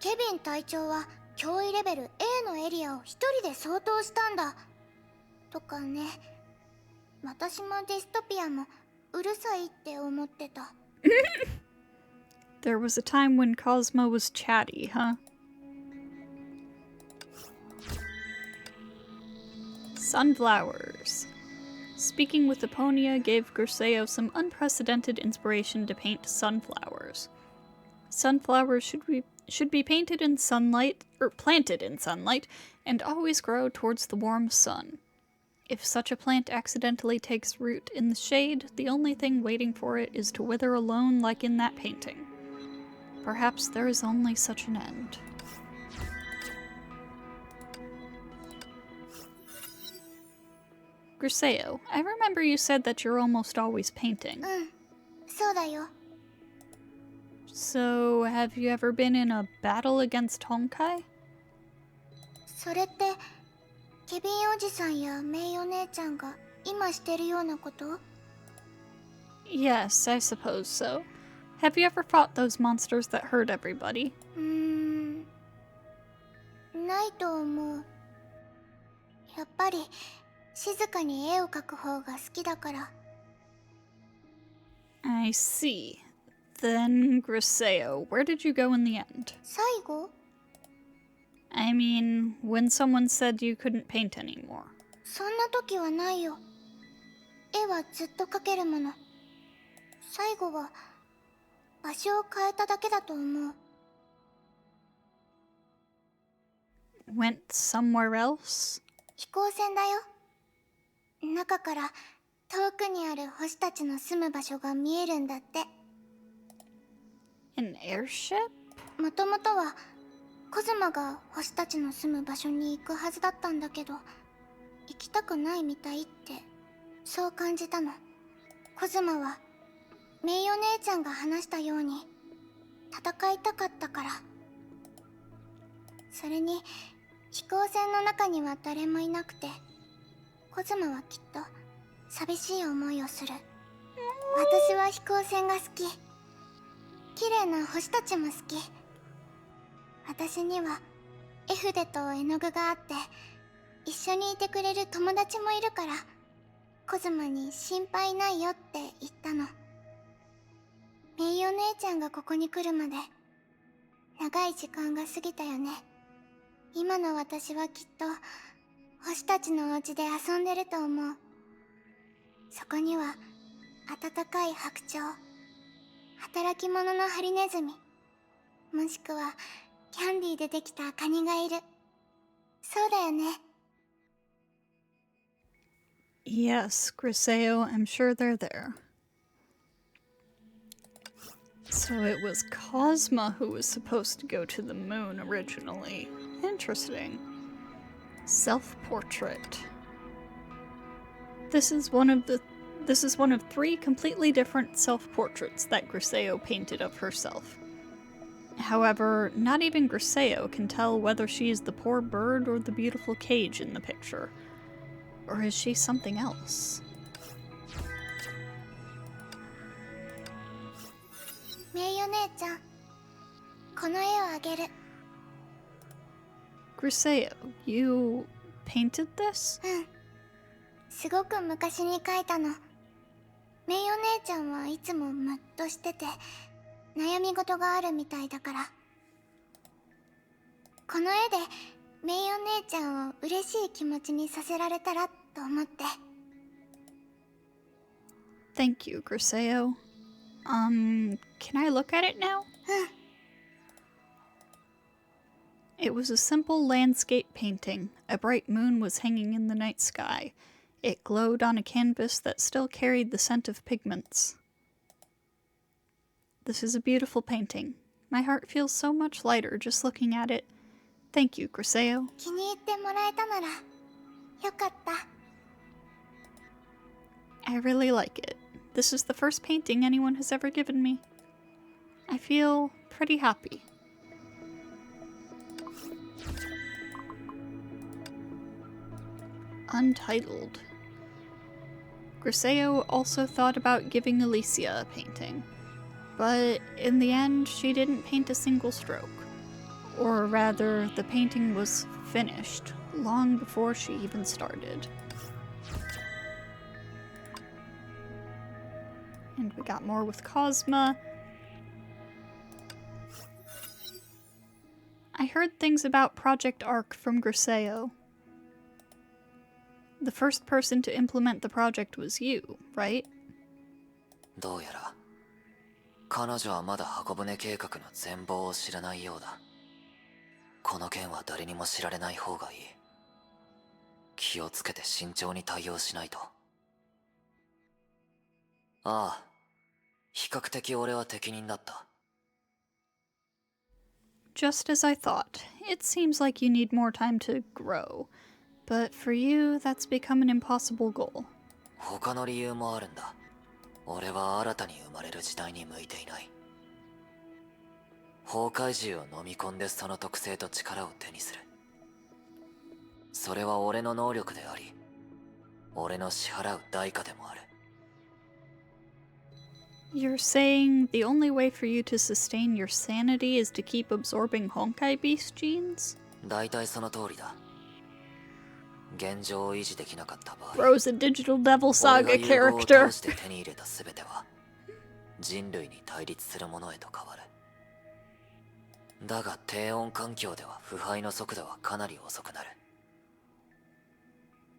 ケビン隊長は脅威レベル A のエリアを一人で掃討したんだ。とかね。私もディストピアもうるさいって思ってた。There was a time when Cosmo was chatty, huh? Sunflowers. Speaking with Eponia gave Griseo some unprecedented inspiration to paint sunflowers. Sunflowers should be painted in sunlight, or planted in sunlight, and always grow towards the warm sun. If such a plant accidentally takes root in the shade, the only thing waiting for it is to wither alone like in that painting. Perhaps there is only such an end. Griseo, I remember you said that you're almost always painting. そうだよ。 So, have you ever been in a battle against Honkai? それってケビンおじさんやメイお姉ちゃんが今してるようなこと？ Yes, I suppose so. Have you ever fought those monsters that hurt everybody? ないと思う。やっぱり静かに絵を描く方が好きだから。 I see. Then, Griseo, where did you go in the end? 最後？ I mean, when someone said you couldn't paint anymore. そんな時はないよ。絵はずっと描けるもの。最後は場所を変えただけだと思う。 Went somewhere else? 飛行船だよ。中から遠くにある星たちの住む場所が見えるんだって。 An airship? もともとはコズマが星たちの住む場所に行くはずだったんだけど、行きたくないみたいってそう感じたの。コズマはメイお姉ちゃんが話したように戦いたかったから。それに飛行船の中には誰もいなくて、コズマはきっと寂しい思いをする。私は飛行船が好き。綺麗な星たちも好き。私には絵筆と絵の具があって、一緒にいてくれる友達もいるから、コズマに心配ないよって言ったの。メイお姉ちゃんがここに来るまで長い時間が過ぎたよね。今の私はきっと星たちのお家で遊んでると思う。そこには温かい白鳥、働き者のハリネズミ、もしくはキャンディーでできたカニがいる。そうだよね。 Yes, Griseo, I'm sure they're there. So it was Cosma who was supposed to go to the moon originally. Interesting. Self-portrait. This is one of 3 completely different self-portraits that Griseo painted of herself. However, not even Griseo can tell whether she is the poor bird or the beautiful cage in the picture. Or is she something else? メイお姉ちゃん、この絵をあげる。 Griseo, you painted this? すごく昔に描いたの。メイお姉ちゃんはいつもムッとしてて悩み事があるみたいだから、この絵でメイお姉ちゃんを嬉しい気持ちにさせられたらと思って。 Thank you, Griseo. Can I look at it now? It was a simple landscape painting. A bright moon was hanging in the night sky. It glowed on a canvas that still carried the scent of pigments. This is a beautiful painting. My heart feels so much lighter just looking at it. Thank you, Griseo. 気に入ってもらえたならよかった。 I really like it. This is the first painting anyone has ever given me. I feel pretty happy. Untitled. Griseo also thought about giving Elysia a painting, but in the end she didn't paint a single stroke. Or rather, the painting was finished long before she even started. And we got more with Cosma. I heard things about Project Arc from Griseo. The first person to implement the project was you, right? どうやら彼女はまだ箱舟計画の全貌を知らないようだ。この件は誰にも知られない方がいい。気をつけて慎重に対応しないと。ああ、比較的俺は適任だった。Just as I thought. It seems like you need more time to grow. But for you, that's become an impossible goal. 他の理由もあるんだ。俺は新たに生まれる時代に向いていない。崩壊獣を飲み込んでその特性と力を手にする。それは俺の能力であり、俺の支払う代価でもある。You're saying the only way for you to sustain your sanity is to keep absorbing Honkai beast genes? 大体その通りだ。現状を維持できなかった場合、 Bro's a digital devil 俺 saga が融合を character. 通して手に入れた全ては人類に対立するものへと変わる。だが低温環境では腐敗の速度はかなり遅くなる。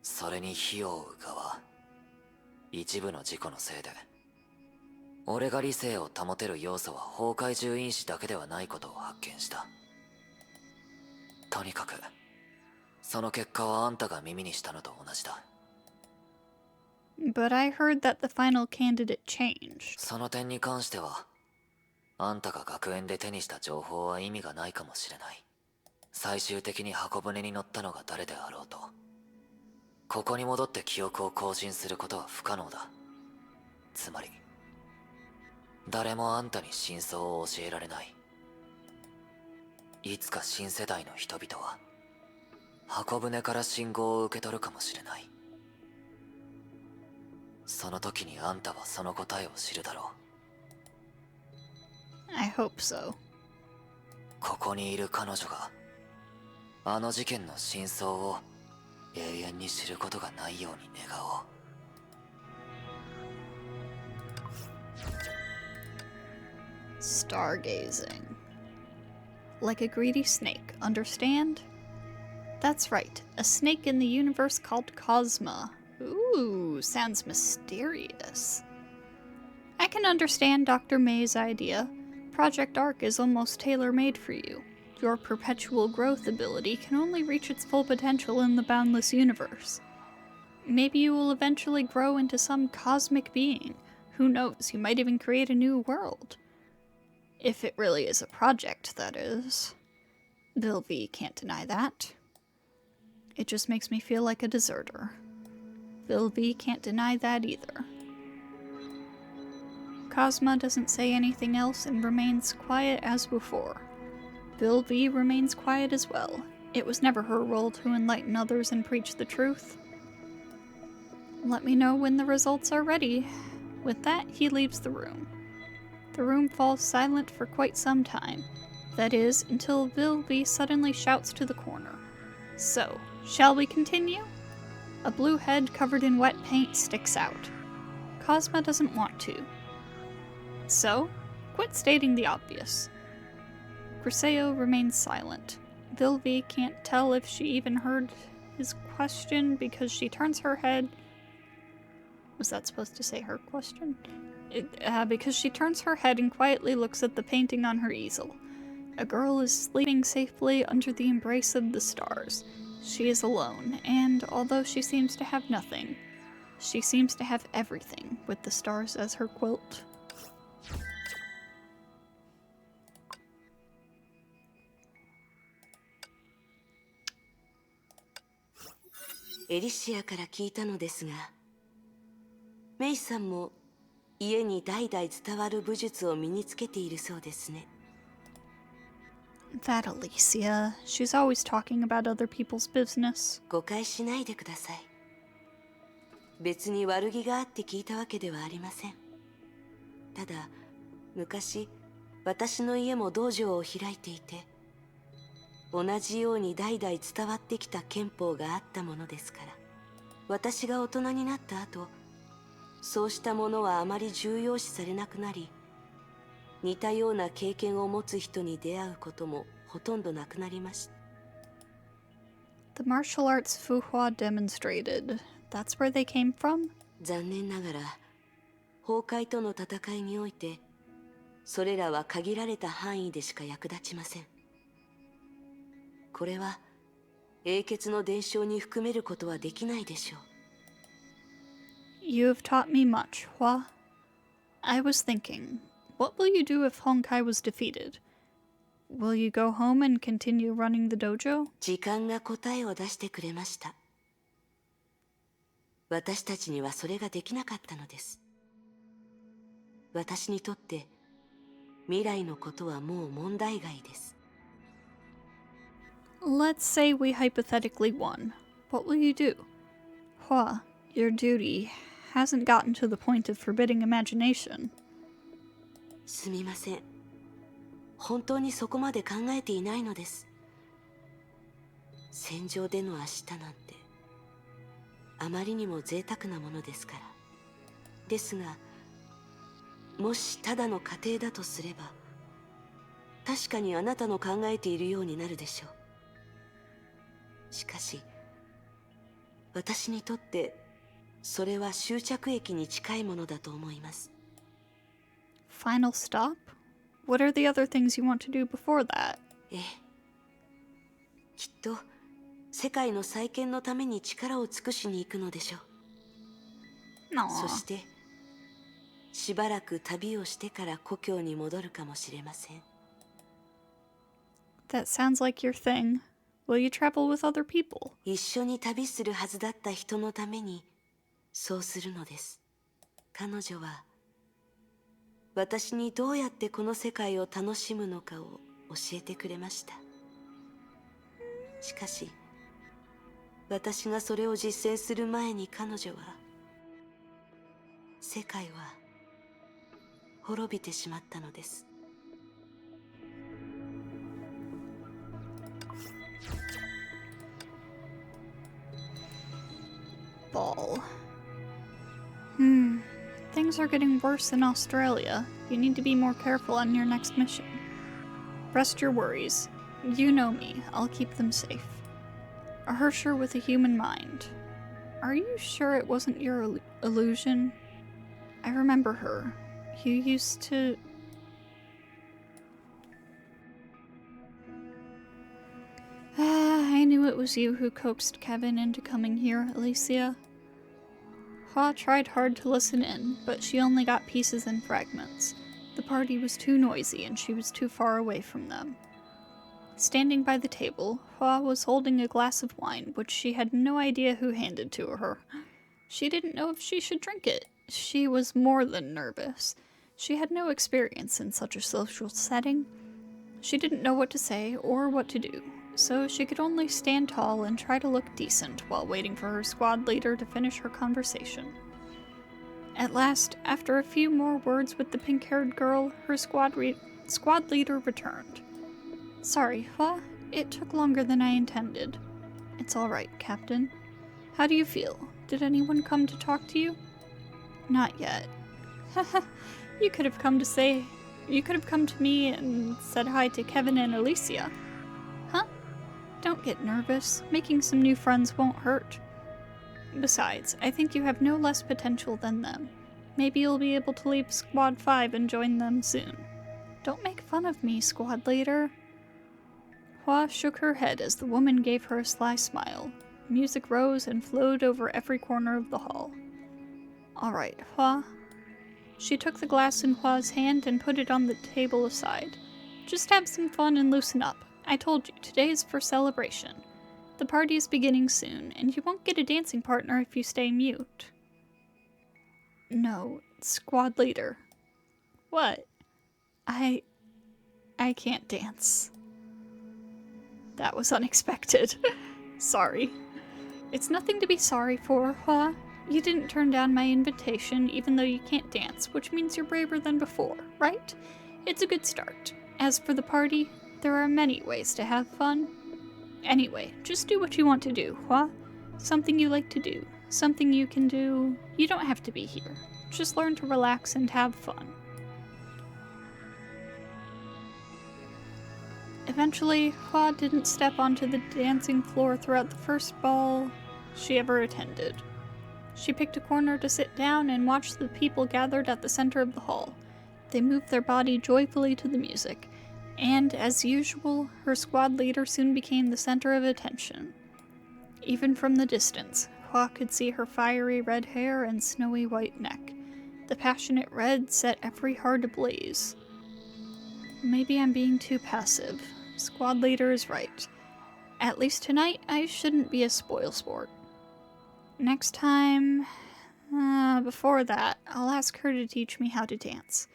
それに火を追う側、一部の事故のせいで俺が理性を保てる要素は崩壊獣因子だけではないことを発見した。とにかくその結果はあんたが耳にしたのと同じだ。 But I heard that the final candidate changed. その点に関してはあんたが学園で手にした情報は意味がないかもしれない。最終的に箱舟に乗ったのが誰であろうと、ここに戻って記憶を更新することは不可能だ。つまり誰もあんたに真相を教えられない。いつか新世代の人々は箱舟から信号を受け取るかもしれない。その時にあんたはその答えを知るだろう。 I hope so. ここにいる彼女があの事件の真相を永遠に知ることがないように願おう。 Stargazing. Like a greedy snake, understand? That's right, a snake in the universe called Cosma. Ooh, sounds mysterious. I can understand Dr. May's idea. Project Arc is almost tailor-made for you. Your perpetual growth ability can only reach its full potential in the boundless universe. Maybe you will eventually grow into some cosmic being. Who knows, you might even create a new world. If it really is a project, that is. Bill V can't deny that. It just makes me feel like a deserter. Bill V can't deny that either. Cosma doesn't say anything else and remains quiet as before. Bill V remains quiet as well. It was never her role to enlighten others and preach the truth. Let me know when the results are ready. With that, he leaves the room. The room falls silent for quite some time. That is, until Bill V suddenly shouts to the corner. So, shall we continue? A blue head covered in wet paint sticks out. Cosma doesn't want to. So, quit stating the obvious. Griseo remains silent. Bill V can't tell if she even heard his question because she turns her head. Was that supposed to say her question? Because she turns her head and quietly looks at the painting on her easel. A girl is sleeping safely under the embrace of the stars. She is alone, and although she seems to have nothing, she seems to have everything, with the stars as her quilt. Elysian から聞いたのですが、メイさんも家に代々伝わる武術を身につけているそうですね。That Elysia. She's always talking about other people's business. 誤解しないでください。別に悪気があって聞いたわけではありません。ただ、昔、私の家も道場を開いていて、同じように代々伝わってきた憲法があったものですから、私が大人になった後、そうしたものはあまり重要視されなくなり、似たような経験を持つ人に出会うこともほとんどなくなりました。The martial arts Fuhua demonstrated. That's where they came from? 残念ながら、崩壊との戦いにおいて、それらは限られた範囲でしか役立ちません。これは、英傑の伝承に含めることはできないでしょう。You have taught me much, Hua. I was thinking, what will you do if Honkai was defeated? Will you go home and continue running the dojo? 時間が答えを出してくれました。私たちにはそれができなかったのです。私にとって未来のことはもう問題外です。Let's say we hypothetically won. What will you do? Hua, your duty hasn't gotten to the point of forbidding imagination. すみません。本当にそこまで考えていないのです。戦場での明日なんてあまりにも贅沢なものですから。ですが、もしただの家庭だとすれば、確かにあなたの考えているようになるでしょう。しかし、私にとってそれは終着駅に近いものだと思います。Final stop? What are the other things you want to do before that? ええ。きっと世界の再建のために力を尽くしに行くのでしょう。そしてしばらく旅をしてから故郷に戻るかもしれません。That sounds like your thing. Will you travel with other people? 一緒に旅するはずだった人のためにそうするのです。彼女は私にどうやってこの世界を楽しむのかを教えてくれました。しかし私がそれを実践する前に彼女は世界は滅びてしまったのです。Ball. Things are getting worse in Australia. You need to be more careful on your next mission. Rest your worries. You know me. I'll keep them safe. A Hersher with a human mind. Are you sure it wasn't your illusion? I remember her. You used to... I knew it was you who coaxed Kevin into coming here, Elysia. Hua tried hard to listen in, but she only got pieces and fragments. The party was too noisy and she was too far away from them. Standing by the table, Hua was holding a glass of wine, which she had no idea who handed to her. She didn't know if she should drink it. She was more than nervous. She had no experience in such a social setting. She didn't know what to say or what to do, so she could only stand tall and try to look decent while waiting for her squad leader to finish her conversation. At last, after a few more words with the pink-haired girl, her squad leader returned. Sorry, Hua. It took longer than I intended. It's all right, Captain. How do you feel? Did anyone come to talk to you? Not yet. Haha, you could have come to me and said hi to Kevin and Elysia. Huh? Don't get nervous. Making some new friends won't hurt. Besides, I think you have no less potential than them. Maybe you'll be able to leave Squad 5 and join them soon. Don't make fun of me, Squad Leader. Hua shook her head as the woman gave her a sly smile. Music rose and flowed over every corner of the hall. All right, Hua. She took the glass in Hua's hand and put it on the table aside. Just have some fun and loosen up. I told you, today is for celebration. The party is beginning soon, and you won't get a dancing partner if you stay mute. No, Squad Leader. What? I can't dance. That was unexpected. Sorry. It's nothing to be sorry for, Hua. You didn't turn down my invitation even though you can't dance, which means you're braver than before, right? It's a good start. As for the party, there are many ways to have fun. Anyway, just do what you want to do, Hua. Something you like to do. Something you can do. You don't have to be here. Just learn to relax and have fun. Eventually, Hua didn't step onto the dancing floor throughout the first ball she ever attended. She picked a corner to sit down and watch the people gathered at the center of the hall. They moved their body joyfully to the music, and, as usual, her squad leader soon became the center of attention. Even from the distance, Hua could see her fiery red hair and snowy white neck. The passionate red set every heart ablaze. Maybe I'm being too passive. Squad leader is right. At least tonight, I shouldn't be a spoilsport. Next time... before that, I'll ask her to teach me how to dance.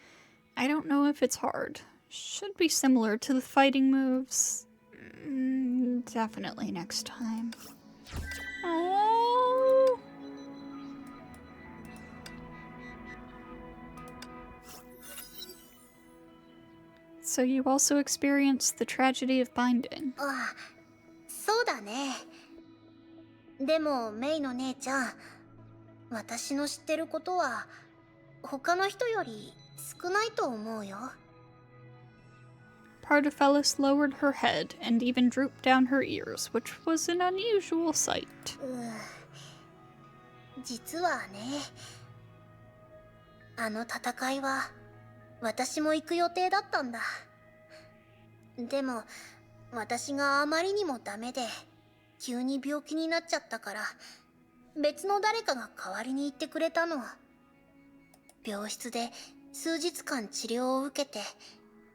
I don't know if it's hard. Should be similar to the fighting moves. Definitely next time. Oh. So you also experienced the tragedy of binding. あ、そうだね。でもメイの姉ちゃん、私の知ってることは他の人より少ないと思うよ。Pardafelis lowered her head and even drooped down her ears, which was an unusual sight. 実はね、あの戦いは私も行く予定だったんだ。でも私があまりにもダメで急に病気になっちゃったから別の誰かが代わりに行ってくれたの。病室で数日間治療を受けて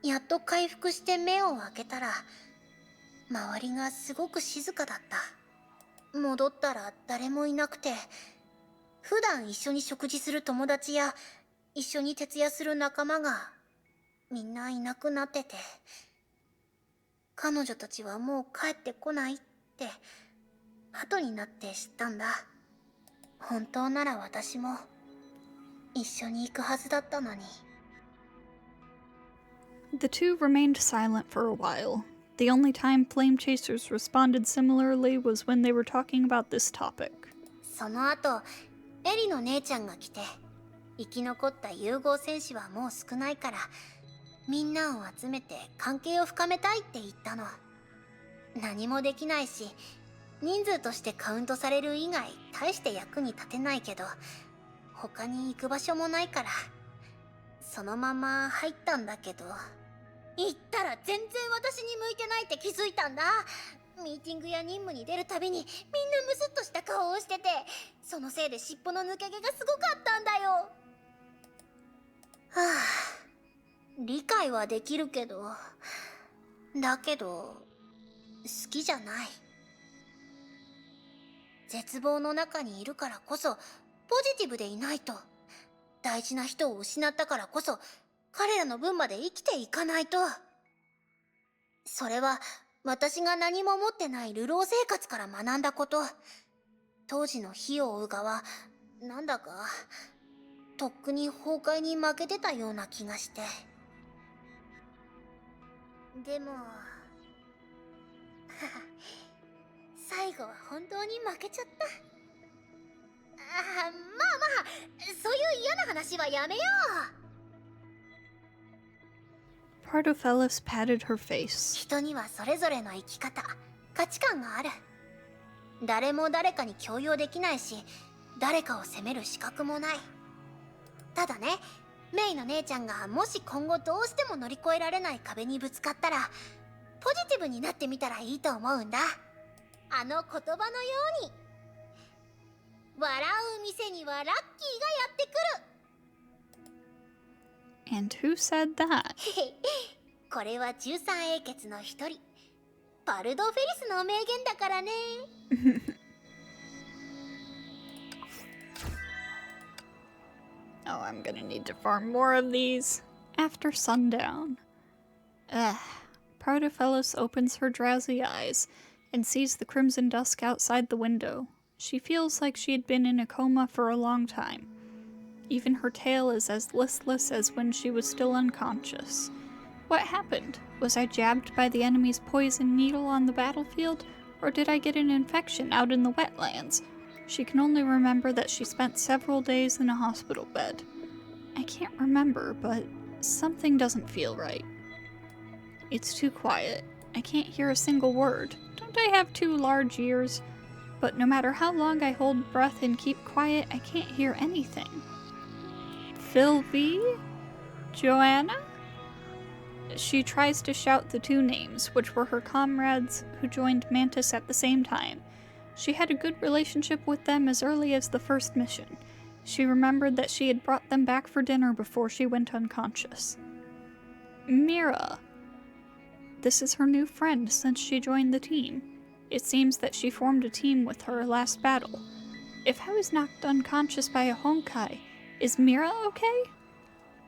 やっと回復して目を開けたら周りがすごく静かだった。戻ったら誰もいなくて、普段一緒に食事する友達や一緒に徹夜する仲間がみんないなくなってて、彼女たちはもう帰ってこないって後になって知ったんだ。本当なら私も一緒に行くはずだったのに。The two remained silent for a while. The only time Flame Chasers responded similarly was when they were talking about this topic. その後、エリの姉ちゃんが来て、生き残った融合戦士はもう少ないから、みんなを集めて関係を深めたいって言ったの。何もできないし、人数としてカウントされる以外大して役に立てないけど、他に行く場所もないからそのまま入ったんだけど、行ったら全然私に向いてないって気づいたんだ。ミーティングや任務に出るたびにみんなムスッとした顔をしてて、そのせいで尻尾の抜け毛がすごかったんだよ。はあ、理解はできるけど、だけど好きじゃない。絶望の中にいるからこそポジティブでいないと。大事な人を失ったからこそ彼らの分まで生きていかないと。それは私が何も持ってない流浪生活から学んだこと。当時の火を追う側、なんだかとっくに崩壊に負けてたような気がして。でも最後は本当に負けちゃった。まあまあ、そういう嫌な話はやめよう。Pardafelis patted her face. 人にはそれぞれの生き方、価値観がある。誰も誰かに強要できないし、誰かを責める資格もない。ただね、メイの姉ちゃんがもし今後どうしても乗り越えられない壁にぶつかったら、ポジティブになってみたらいいと思うんだ。あの言葉のように。笑う店にはラッキーがやってくる。 And who said that? これは13英傑の一人、パルド・フェリスの名言だからね。Oh, I'm gonna need to farm more of these. After sundown. Pardafelis opens her drowsy eyes and sees the crimson dusk outside the window. She feels like she had been in a coma for a long time. Even her tail is as listless as when she was still unconscious. What happened? Was I jabbed by the enemy's poison needle on the battlefield? Or did I get an infection out in the wetlands? She can only remember that she spent several days in a hospital bed. I can't remember, but something doesn't feel right. It's too quiet. I can't hear a single word. Don't I have 2 large ears? But no matter how long I hold breath and keep quiet, I can't hear anything. Philby? Joanna? She tries to shout the 2 names, which were her comrades who joined Mantis at the same time. She had a good relationship with them as early as the first mission. She remembered that she had brought them back for dinner before she went unconscious. Mira. This is her new friend since she joined the team. It seems that she formed a team with her last battle. If I was knocked unconscious by a Honkai, is Mira okay?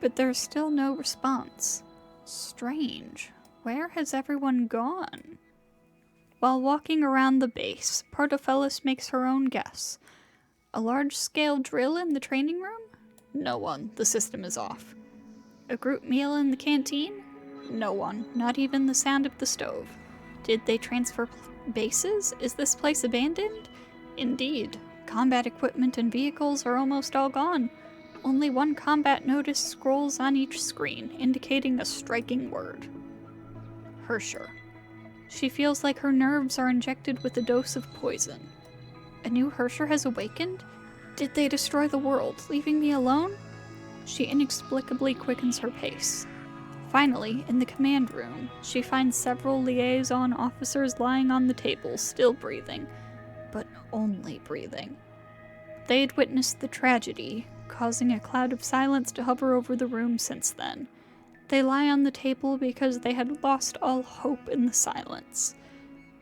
But there's still no response. Strange. Where has everyone gone? While walking around the base, Partophelus makes her own guess. A large-scale drill in the training room? No one. The system is off. A group meal in the canteen? No one. Not even the sound of the stove. Did they transfer bases? Is this place abandoned? Indeed. Combat equipment and vehicles are almost all gone. Only one combat notice scrolls on each screen, indicating a striking word. Hersher. She feels like her nerves are injected with a dose of poison. A new Hersher has awakened? Did they destroy the world, leaving me alone? She inexplicably quickens her pace. Finally, in the command room, she finds several liaison officers lying on the table, still breathing. But only breathing. They had witnessed the tragedy, causing a cloud of silence to hover over the room since then. They lie on the table because they had lost all hope in the silence.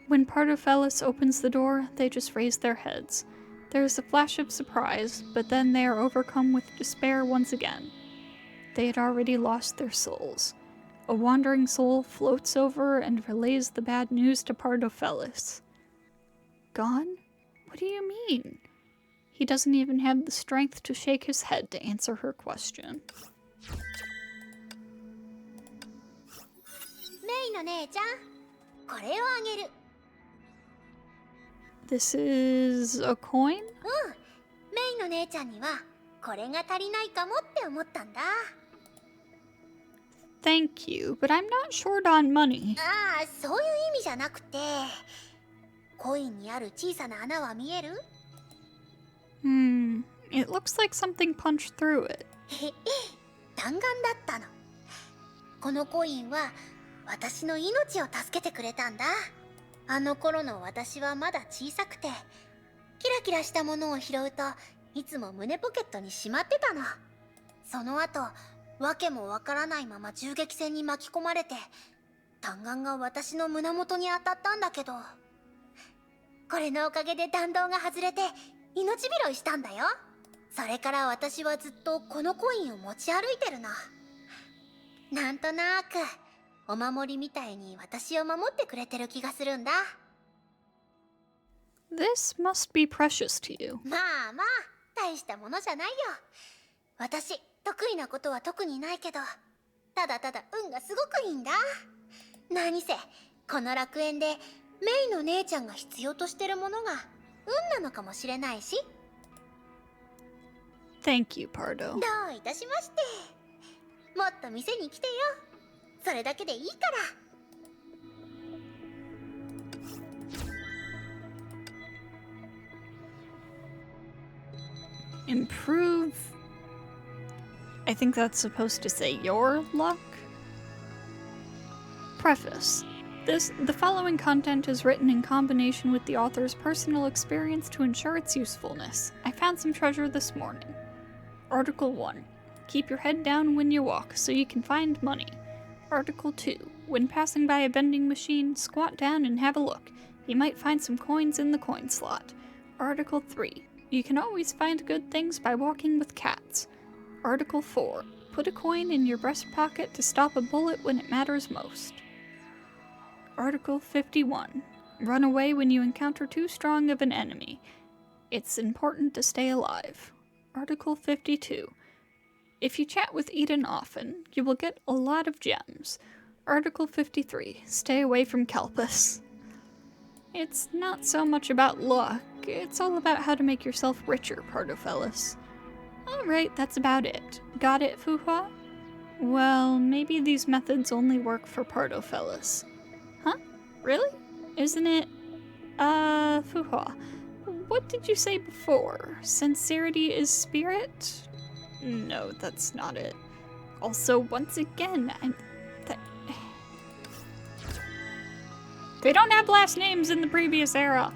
When Partophelus opens the door, they just raise their heads. There is a flash of surprise, but then they are overcome with despair once again. They had already lost their souls. A wandering soul floats over and relays the bad news to Partophelus. Gone? What do you mean? He doesn't even have the strength to shake his head to answer her question. This is a coin? Thank you, but I'm not short on money. そういう意味じゃなくて、コインにある小さな穴は見える？ It looks like something punched through it. 弾丸だったの。このコインは私の命を助けてくれたんだ。あの頃の私はまだ小さくて、キラキラしたものを拾うといつも胸ポケットにしまってたの。その後、わけもわからないまま銃撃戦に巻き込まれて、弾丸が私の胸元に当たったんだけど、これのおかげで弾道が外れて命拾いしたんだよ。それから私はずっとこのコインを持ち歩いてるの。なんとなくお守りみたいに私を守ってくれてる気がするんだ。This must be precious to you. まあまあ、大したものじゃないよ。私、得意なことは特にないけど、ただただ運がすごくいいんだ。何せ、この楽園でメイの姉ちゃんが必要としてるものが運なのかもしれないし。Thank you, Pardo. どういたしまして。もっと店に来てよ。それだけでいいから。Improve. I think that's supposed to say your luck. Preface. The following content is written in combination with the author's personal experience to ensure its usefulness. I found some treasure this morning. Article 1. Keep your head down when you walk so you can find money. Article 2. When passing by a vending machine, squat down and have a look. You might find some coins in the coin slot. Article 3. You can always find good things by walking with cats. Article 4. Put a coin in your breast pocket to stop a bullet when it matters most. Article 51. Run away when you encounter too strong of an enemy. It's important to stay alive. Article 52. If you chat with Eden often, you will get a lot of gems. Article 53. Stay away from Kelpus. It's not so much about luck, it's all about how to make yourself richer, Partophelus. Alright, that's about it. Got it, Fuhua? Well, maybe these methods only work for Partophelus. Huh? Really? Isn't it? Fuhua. What did you say before? Sincerity is spirit? No, that's not it. Also, once again, they don't have last names in the previous era.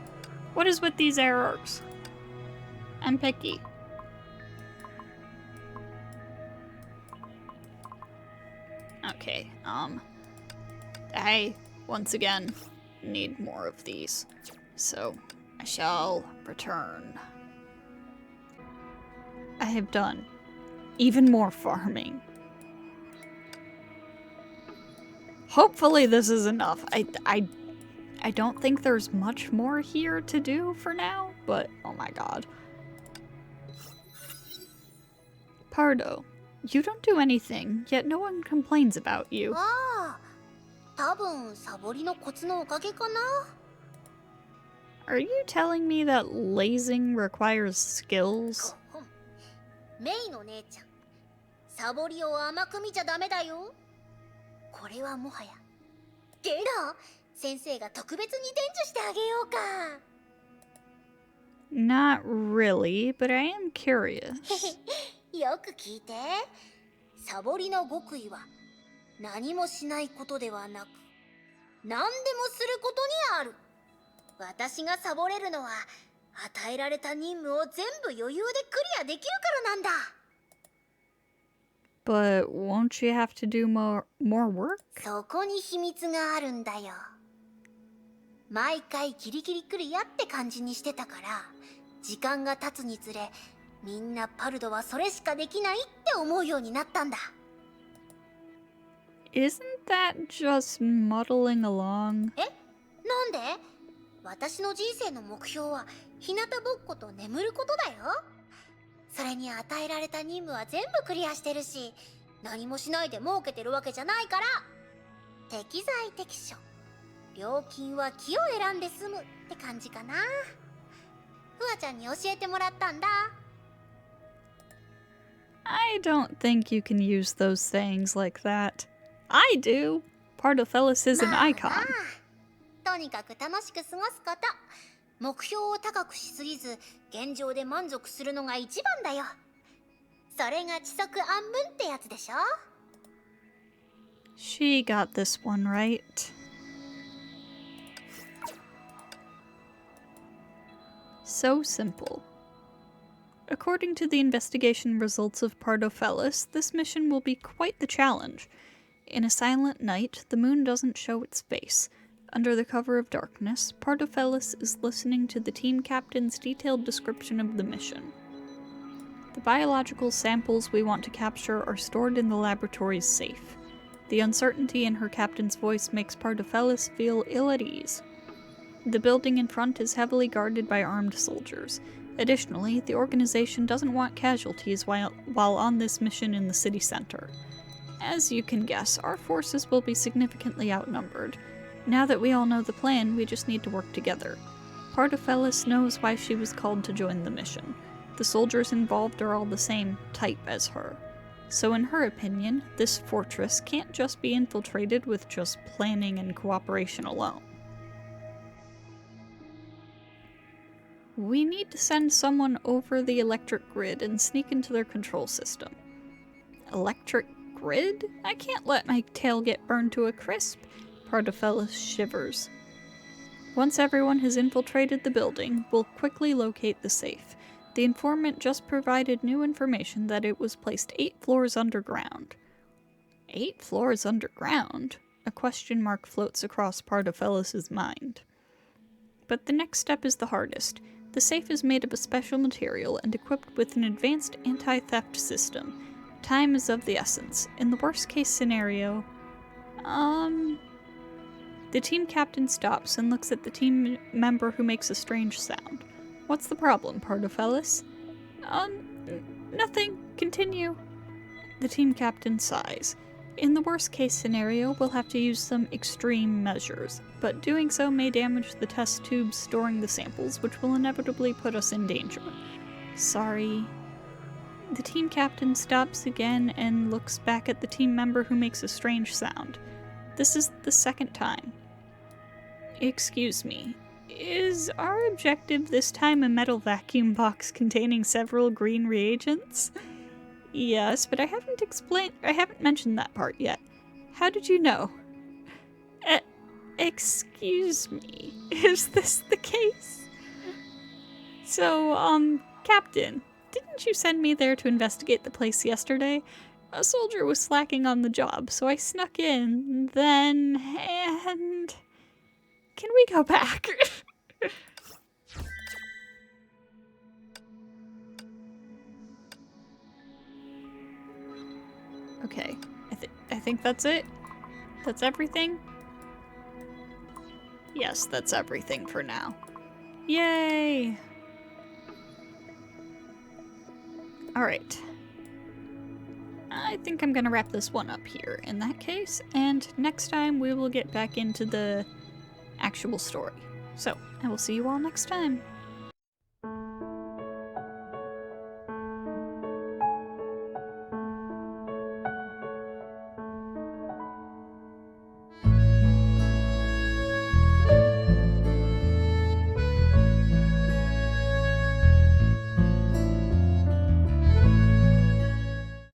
What is with these errors? I'm picky. Okay, I, once again, need more of these. So, I shall return. I have done even more farming. Hopefully this is enough. I don't think there's much more here to do for now, but oh my god. Pardo, you don't do anything, yet no one complains about you. ああ、多分サボりのコツのおかげかな。 Are you telling me that lazing requires skills? メイの姉ちゃん、サボりを甘く見ちゃダメだよ。これはもはやゲロ、先生が特別に伝授してあげようか。 Not really, but I am curious. よく聞いて。サボりの極意は何もしないことではなく、何でもすることにある。私がサボれるのは与えられた任務を全部余裕でクリアできるからなんだ。 But won't you have to do more work? そこに秘密があるんだよ。毎回ギリギリクリアって感じにしてたから、時間が経つにつれみんなパルドはそれしかできないって思うようになったんだ。 Isn't that just muddling along? え、なんで？私の人生の目標は日向ぼっこと眠ることだよ。それに与えられた任務は全部クリアしてるし、何もしないで儲けてるわけじゃないから。適材適所、料金は木を選んで済むって感じかな。フワちゃんに教えてもらったんだ。 I don't think you can use those sayings like that. I do. Pardofelis is an まあ icon. まあ、とにかく楽しく過ごすこと。目標を高くしすぎず、現状で満足するのが一番だよ。それが知足安分ってやつでしょ。 She got this one right. So simple. According to the investigation results of Pardofelis, this mission will be quite the challenge. In a silent night, the moon doesn't show its face. Under the cover of darkness, Pardofelis is listening to the team captain's detailed description of the mission. The biological samples we want to capture are stored in the laboratory's safe. The uncertainty in her captain's voice makes Pardofelis feel ill at ease. The building in front is heavily guarded by armed soldiers. Additionally, the organization doesn't want casualties while on this mission in the city center. As you can guess, our forces will be significantly outnumbered. Now that we all know the plan, we just need to work together. Pardofelis knows why she was called to join the mission. The soldiers involved are all the same type as her. So in her opinion, this fortress can't just be infiltrated with just planning and cooperation alone. We need to send someone over the electric grid and sneak into their control system. Electric grid? I can't let my tail get burned to a crisp. Pardofelis shivers. Once everyone has infiltrated the building, we'll quickly locate the safe. The informant just provided new information that it was placed 8 floors underground. 8 floors underground? A question mark floats across Pardofelis' mind. But the next step is the hardest. The safe is made of a special material and equipped with an advanced anti-theft system. Time is of the essence. In the worst-case scenario... The team captain stops and looks at the team member who makes a strange sound. What's the problem, Pardofelis? Nothing. Continue. The team captain sighs. In the worst-case scenario, we'll have to use some extreme measures, but doing so may damage the test tubes storing the samples, which will inevitably put us in danger. Sorry. The team captain stops again and looks back at the team member who makes a strange sound. This is the second time. Excuse me. Is our objective this time a metal vacuum box containing several green reagents? Yes, but I haven't mentioned that part yet. How did you know? Excuse me. Is this the case? So, Captain, didn't you send me there to investigate the place yesterday? A soldier was slacking on the job, so I snuck in then, and... Can we go back? Okay, I think that's it. That's everything? Yes, that's everything for now. Yay! Alright. I think I'm gonna wrap this one up here in that case, and next time we will get back into the actual story. So, I will see you all next time.